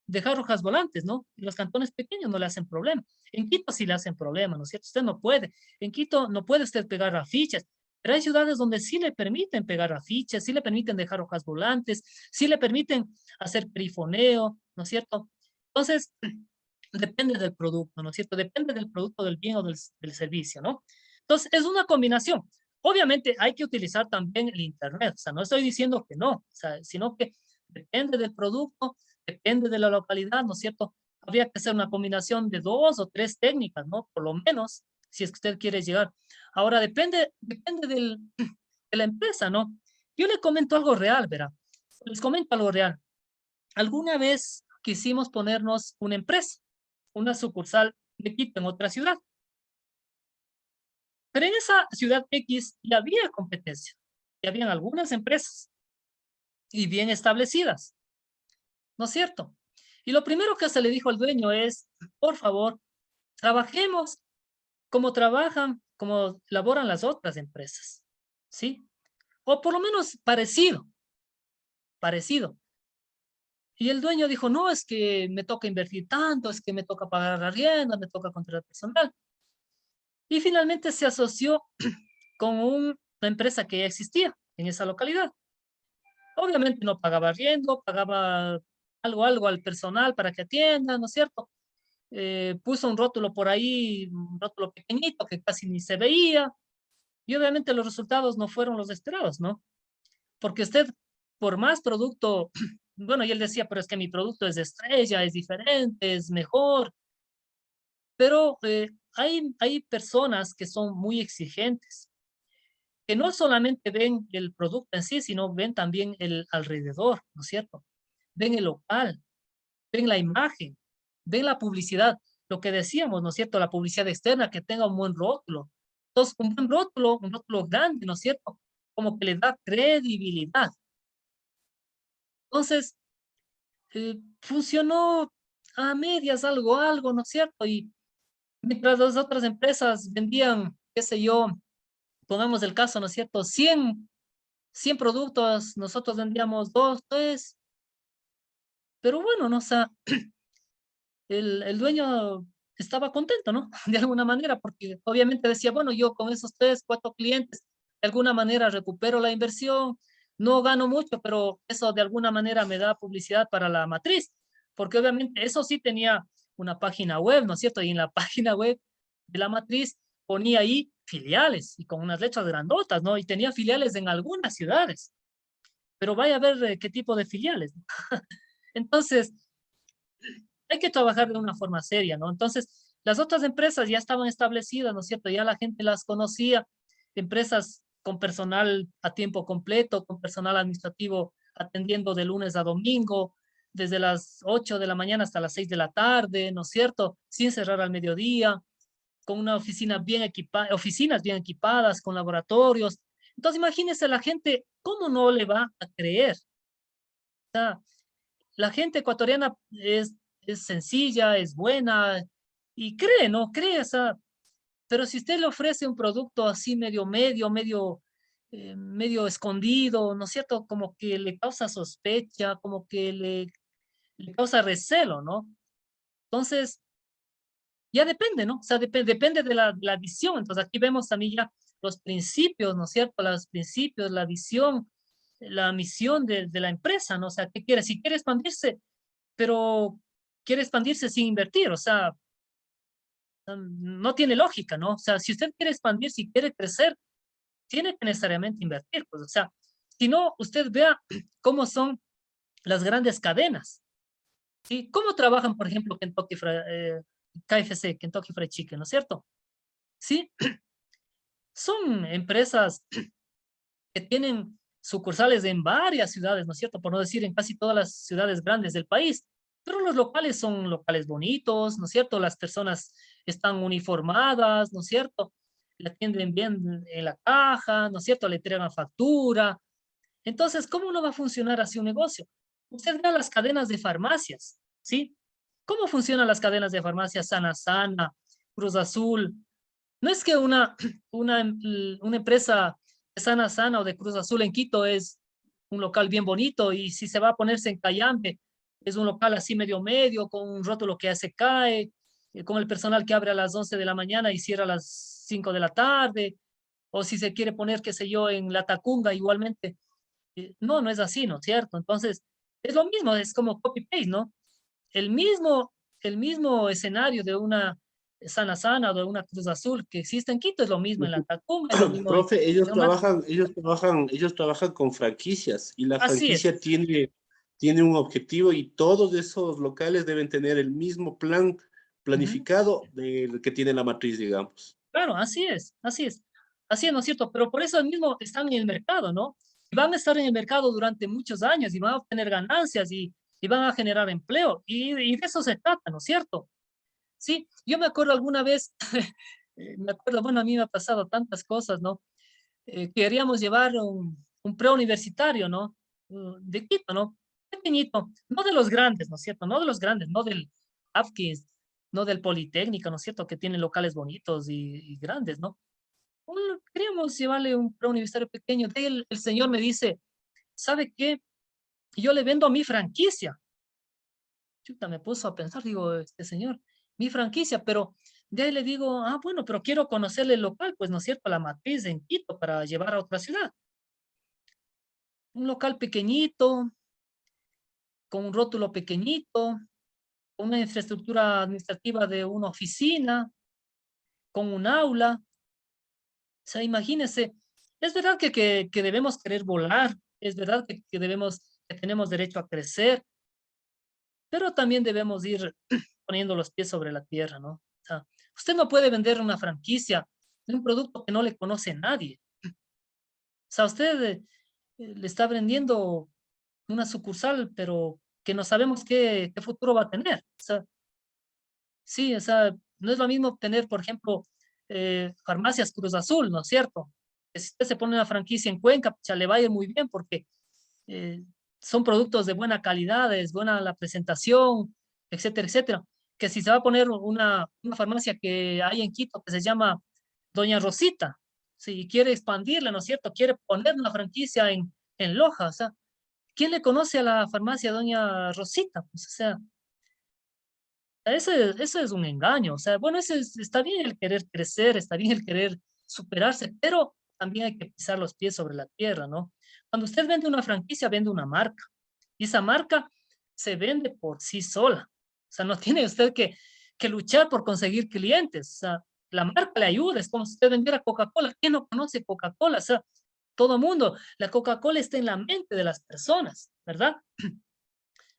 dejar hojas volantes, ¿no? Los cantones pequeños no le hacen problema. En Quito sí le hacen problema, ¿no es cierto? Usted no puede. En Quito no puede usted pegar afiches, pero hay ciudades donde sí le permiten pegar afiches, sí le permiten dejar hojas volantes, sí le permiten hacer perifoneo, ¿no es cierto? Entonces, depende del producto, ¿no es cierto? Depende del producto, del bien o del servicio, ¿no? Entonces, es una combinación. Obviamente hay que utilizar también el Internet, o sea, no estoy diciendo que no, o sea, sino que depende del producto, depende de la localidad, ¿no es cierto? Habría que hacer una combinación de 2 o 3 técnicas, ¿no? Por lo menos, si es que usted quiere llegar. Ahora, depende de la empresa, ¿no? Yo le comento algo real, verá. Les comento algo real. Alguna vez quisimos ponernos una empresa, una sucursal de Quito en otra ciudad. Pero en esa ciudad X ya había competencia, ya habían algunas empresas y bien establecidas, ¿no es cierto? Y lo primero que se le dijo al dueño es, por favor, trabajemos como trabajan, como laboran las otras empresas, ¿sí? O por lo menos parecido, parecido. Y el dueño dijo, no, es que me toca invertir tanto, es que me toca pagar arriendo, me toca contratar personal. Y finalmente se asoció con una empresa que ya existía en esa localidad. Obviamente no pagaba arriendo, pagaba algo al personal para que atiendan, ¿no es cierto? Puso un rótulo por ahí, un rótulo pequeñito que casi ni se veía, y obviamente los resultados no fueron los esperados, ¿no? Porque usted, por más producto, bueno, y él decía, pero es que mi producto es de estrella, es diferente, es mejor, pero hay personas que son muy exigentes, que no solamente ven el producto en sí, sino ven también el alrededor, ¿no es cierto? Ven el local, ven la imagen, ven la publicidad, lo que decíamos, ¿no es cierto? La publicidad externa, que tenga un buen rótulo. Entonces, un rótulo grande, ¿no es cierto? Como que le da credibilidad. Entonces, funcionó a medias, algo, ¿no es cierto? Y mientras las otras empresas vendían, qué sé yo, pongamos el caso, ¿no es cierto? 100 productos, nosotros vendíamos 2, 3, pero bueno, ¿no? O sea, el dueño estaba contento, ¿no? De alguna manera, porque obviamente decía, bueno, yo con esos 3, 4 clientes, de alguna manera recupero la inversión, no gano mucho, pero eso de alguna manera me da publicidad para la matriz, porque obviamente eso sí tenía una página web, ¿no es cierto? Y en la página web de la matriz ponía ahí filiales y con unas letras grandotas, ¿no? Y tenía filiales en algunas ciudades, pero vaya a ver qué tipo de filiales. Entonces, hay que trabajar de una forma seria, ¿no? Entonces, las otras empresas ya estaban establecidas, ¿no es cierto? Ya la gente las conocía, empresas con personal a tiempo completo, con personal administrativo atendiendo de lunes a domingo, desde las 8 de la mañana hasta las 6 de la tarde, ¿no es cierto? Sin cerrar al mediodía, con una oficina bien equipada, oficinas bien equipadas, con laboratorios. Entonces, imagínese la gente, ¿cómo no le va a creer? O sea, la gente ecuatoriana es sencilla, es buena y cree, ¿no? Cree, o sea, pero si usted le ofrece un producto así medio escondido, ¿no es cierto? Como que le causa sospecha, como que le causa recelo, ¿no? Entonces, ya depende, ¿no? O sea, depende de la visión. Entonces, aquí vemos también ya los principios, ¿no es cierto? Los principios, la visión, la misión de la empresa, ¿no? O sea, ¿qué quiere? Si quiere expandirse, pero quiere expandirse sin invertir, o sea, no tiene lógica, ¿no? O sea, si usted quiere expandir, si quiere crecer, tiene que necesariamente invertir, pues, o sea, si no, usted vea cómo son las grandes cadenas, ¿sí? ¿Cómo trabajan, por ejemplo, KFC, Kentucky Fried Chicken, ¿no es cierto? Sí, son empresas que tienen sucursales en varias ciudades, ¿no es cierto? Por no decir en casi todas las ciudades grandes del país. Pero los locales son locales bonitos, ¿no es cierto? Las personas están uniformadas, ¿no es cierto? Le atienden bien en la caja, ¿no es cierto? Le entregan factura. Entonces, ¿cómo no va a funcionar así un negocio? Usted ve las cadenas de farmacias, ¿sí? ¿Cómo funcionan las cadenas de farmacias Sana Sana, Cruz Azul? No es que una empresa de Sana Sana o de Cruz Azul en Quito es un local bien bonito y si se va a ponerse en Cayambe es un local así medio, con un rótulo que ya se cae, con el personal que abre a las 11 de la mañana y cierra a las 5 de la tarde, o si se quiere poner, qué sé yo, en la Tacunga igualmente. No, no es así, ¿no es cierto? Entonces, es lo mismo, es como copy-paste, ¿no? El mismo escenario de una Sana Sana o de una Cruz Azul que existe en Quito es lo mismo en la Tacunga, es lo mismo en Profe, Sacramento. ellos trabajan con franquicias y la Así es. franquicia tiene un objetivo y todos esos locales deben tener el mismo plan Ujú. planificado del que tiene la matriz, digamos. Claro, así es, así es. Así es, ¿no es cierto? Pero por eso mismo están en el mercado, ¿no? Y van a estar en el mercado durante muchos años y van a obtener ganancias y van a generar empleo. Y de eso se trata, ¿no es cierto? Sí, yo me acuerdo alguna vez, me acuerdo, bueno, a mí me ha pasado tantas cosas, ¿no? Queríamos llevar un preuniversitario, ¿no? De Quito, ¿no? Pequeñito, no de los grandes, ¿no es cierto? No de los grandes, no del Hopkins, no del Politécnico, ¿no es cierto? Que tiene locales bonitos y grandes, ¿no? Queríamos llevarle un preuniversitario pequeño. De él, el señor me dice, ¿sabe qué? Yo le vendo mi franquicia. Chuta, me puso a pensar, digo, este señor, mi franquicia, pero de ahí le digo, ah, bueno, pero quiero conocerle el local, pues, ¿no es cierto? La matriz en Quito para llevar a otra ciudad. Un local pequeñito, con un rótulo pequeñito, con una infraestructura administrativa de una oficina, con un aula. O sea, imagínense, es verdad que debemos querer volar, es verdad que tenemos derecho a crecer, pero también debemos ir poniendo los pies sobre la tierra, ¿no? O sea, usted no puede vender una franquicia de un producto que no le conoce nadie. O sea, usted le está vendiendo una sucursal, pero que no sabemos qué futuro va a tener. O sea, sí, o sea, no es lo mismo tener, por ejemplo, farmacias Cruz Azul, ¿no es cierto? Que si usted se pone una franquicia en Cuenca, ya le va a ir muy bien porque eh, son productos de buena calidad, es buena la presentación, etcétera, etcétera. Que si se va a poner una farmacia que hay en Quito que se llama Doña Rosita, si quiere expandirla, ¿no es cierto? Quiere poner una franquicia en Loja, o sea, ¿quién le conoce a la farmacia Doña Rosita? Pues, o sea, ese es un engaño. O sea, bueno, está bien el querer crecer, está bien el querer superarse, pero también hay que pisar los pies sobre la tierra, ¿no? Cuando usted vende una franquicia, vende una marca. Y esa marca se vende por sí sola. O sea, no tiene usted que luchar por conseguir clientes. O sea, la marca le ayuda. Es como si usted vendiera Coca-Cola. ¿Quién no conoce Coca-Cola? O sea, todo mundo. La Coca-Cola está en la mente de las personas, ¿verdad?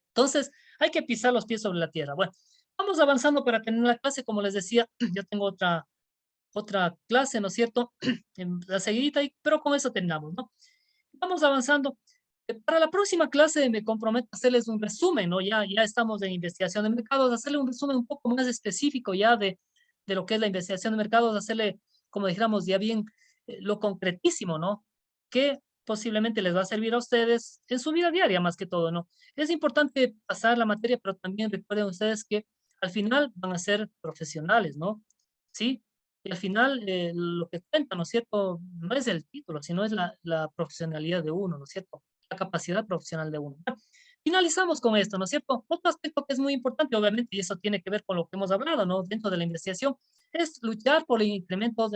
Entonces, hay que pisar los pies sobre la tierra. Bueno, vamos avanzando para tener la clase. Como les decía, yo tengo otra clase, ¿no es cierto? En la seguidita, pero con eso terminamos, ¿no? Vamos avanzando. Para la próxima clase me comprometo a hacerles un resumen, ¿no? Ya estamos en investigación de mercados, hacerle un resumen un poco más específico ya de lo que es la investigación de mercados, hacerle, como dijéramos, ya bien lo concretísimo, ¿no? Que posiblemente les va a servir a ustedes en su vida diaria más que todo, ¿no? Es importante pasar la materia, pero también recuerden ustedes que al final van a ser profesionales, ¿no? ¿Sí? Y al final lo que cuenta, ¿no es cierto? No es el título, sino es la profesionalidad de uno, ¿no es cierto? La capacidad profesional de uno. Bueno, finalizamos con esto, ¿no es cierto? Otro aspecto que es muy importante, obviamente, y eso tiene que ver con lo que hemos hablado, ¿no? Dentro de la investigación, es luchar por el incremento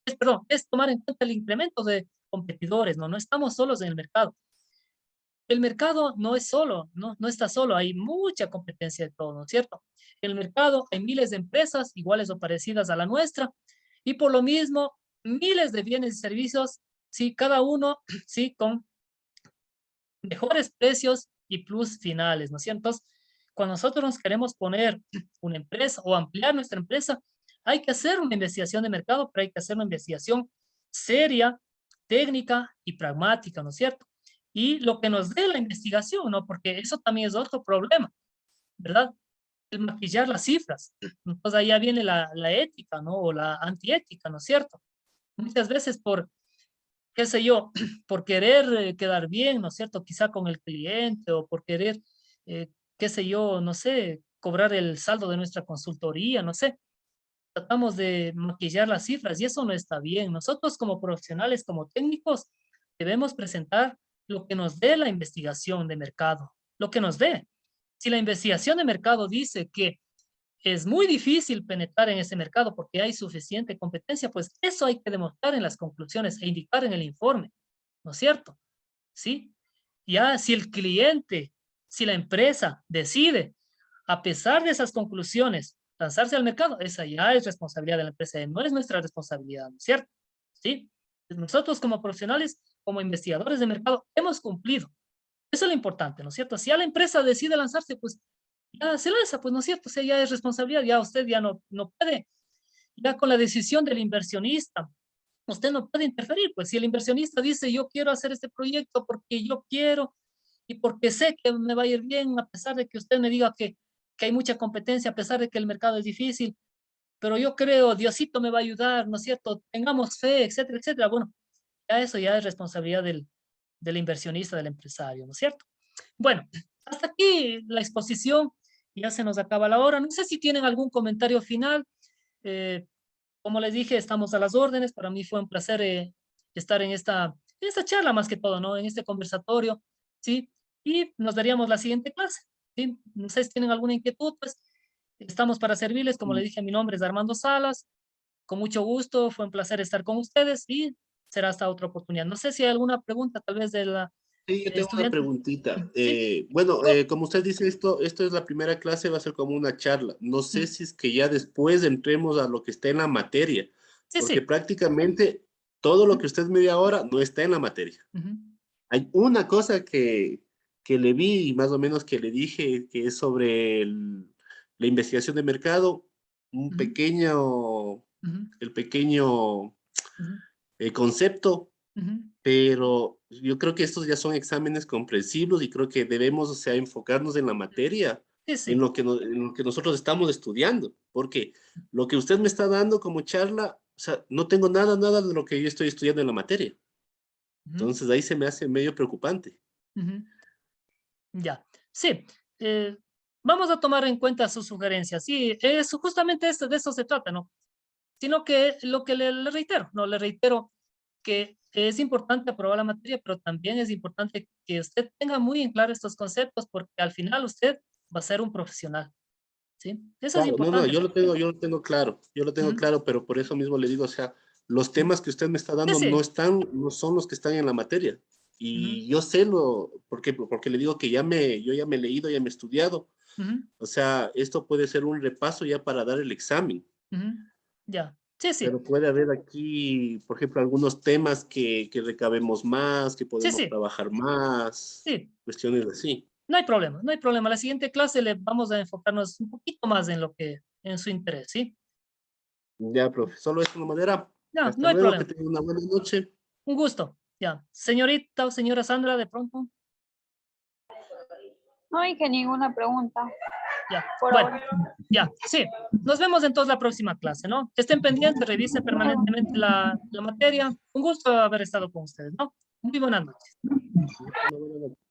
perdón, es tomar en cuenta el incremento de competidores, ¿no? No estamos solos en el mercado. El mercado no es solo, no está solo, hay mucha competencia de todo, ¿no es cierto? En el mercado hay miles de empresas iguales o parecidas a la nuestra y por lo mismo miles de bienes y servicios, sí, cada uno, sí, con mejores precios y plus finales, ¿no es cierto? Entonces, cuando nosotros nos queremos poner una empresa o ampliar nuestra empresa, hay que hacer una investigación de mercado, pero hay que hacer una investigación seria, técnica y pragmática, ¿no es cierto? Y lo que nos dé la investigación, ¿no? Porque eso también es otro problema, ¿verdad? El maquillar las cifras. Entonces, ahí ya viene la ética, ¿no? O la antiética, ¿no es cierto? Muchas veces por qué sé yo, por querer quedar bien, ¿no es cierto? Quizá con el cliente o por querer, qué sé yo, no sé, cobrar el saldo de nuestra consultoría, no sé. Tratamos de maquillar las cifras y eso no está bien. Nosotros como profesionales, como técnicos, debemos presentar lo que nos dé la investigación de mercado, lo que nos dé. Si la investigación de mercado dice que es muy difícil penetrar en ese mercado porque hay suficiente competencia, pues eso hay que demostrar en las conclusiones e indicar en el informe, ¿no es cierto? ¿Sí? Ya si el cliente, si la empresa decide, a pesar de esas conclusiones, lanzarse al mercado, esa ya es responsabilidad de la empresa, no es nuestra responsabilidad, ¿no es cierto? ¿Sí? Nosotros como profesionales, como investigadores de mercado, hemos cumplido. Eso es lo importante, ¿no es cierto? Si ya la empresa decide lanzarse, pues ya se lanza, pues no es cierto, o sea, ya es responsabilidad, ya usted ya no puede, ya con la decisión del inversionista, usted no puede interferir, pues si el inversionista dice yo quiero hacer este proyecto porque yo quiero y porque sé que me va a ir bien, a pesar de que usted me diga que hay mucha competencia, a pesar de que el mercado es difícil, pero yo creo, Diosito me va a ayudar, ¿no es cierto? Tengamos fe, etcétera, etcétera. Bueno, ya eso ya es responsabilidad del inversionista, del empresario, ¿no es cierto? Bueno, hasta aquí la exposición, ya se nos acaba la hora. No sé si tienen algún comentario final. Eh, como les dije, estamos a las órdenes. Para mí fue un placer estar en esta charla más que todo, ¿no? En este conversatorio, ¿sí? Y nos daríamos la siguiente clase, ¿sí? No sé si tienen alguna inquietud, pues estamos para servirles. Como les dije, mi nombre es Armando Salas. Con mucho gusto, fue un placer estar con ustedes y será hasta otra oportunidad. No sé si hay alguna pregunta tal vez de la Sí, yo tengo una estudiante. preguntita. Sí, Bueno, como usted dice, esto es la primera clase, va a ser como una charla. No sé si es que ya después entremos a lo que está en la materia, sí, porque sí. prácticamente todo lo que usted me dio ahora no está en la materia. Ujú, Hay una cosa que le vi y más o menos que le dije, que es sobre la investigación de mercado, un ujú, pequeño, ujú, el pequeño ujú, concepto, ujú. pero yo creo que estos ya son exámenes comprensibles y creo que debemos, o sea, enfocarnos en la materia, Sí, en sí. lo que, en lo que nosotros estamos estudiando, porque lo que usted me está dando como charla, o sea, no tengo nada de lo que yo estoy estudiando en la materia. Ujú, Entonces ahí se me hace medio preocupante. ujú. Ya. Sí. eh, Vamos a tomar en cuenta sus sugerencias. Sí, es justamente esto, de eso se trata, ¿no? Sino que lo que le reitero, no, le reitero que es importante aprobar la materia, pero también es importante que usted tenga muy en claro estos conceptos, porque al final usted va a ser un profesional, ¿sí? Eso es Claro, no, importante. yo lo tengo Ujú, claro, pero por eso mismo le digo, o sea, los ujú. temas que usted me está Sí, dando sí. no son los que están en la materia. Ujú, Y yo sé porque le digo que yo ya me he leído, ya me he estudiado. ujú, O sea, esto puede ser un repaso ya para dar el examen, ujú. Ya. Sí, sí. pero puede haber aquí, por ejemplo, algunos temas que recabemos más, que Sí, podemos sí. trabajar más, Sí. cuestiones así. No hay problema, no hay problema. La siguiente clase le vamos a enfocarnos un poquito más en lo que, en su interés, ¿sí? Ya, profe, solo es una manera. Ya, no Hasta hay luego, que problema. tenga una buena noche. Un gusto. Ya. Señorita o señora Sandra, de pronto. No hay que ninguna pregunta Ya. por Bueno, ahora. ya. Sí. Nos vemos entonces la próxima clase, ¿no? Estén pendientes, revisen permanentemente la materia. Un gusto haber estado con ustedes, ¿no? Muy buenas noches. Una buena noche.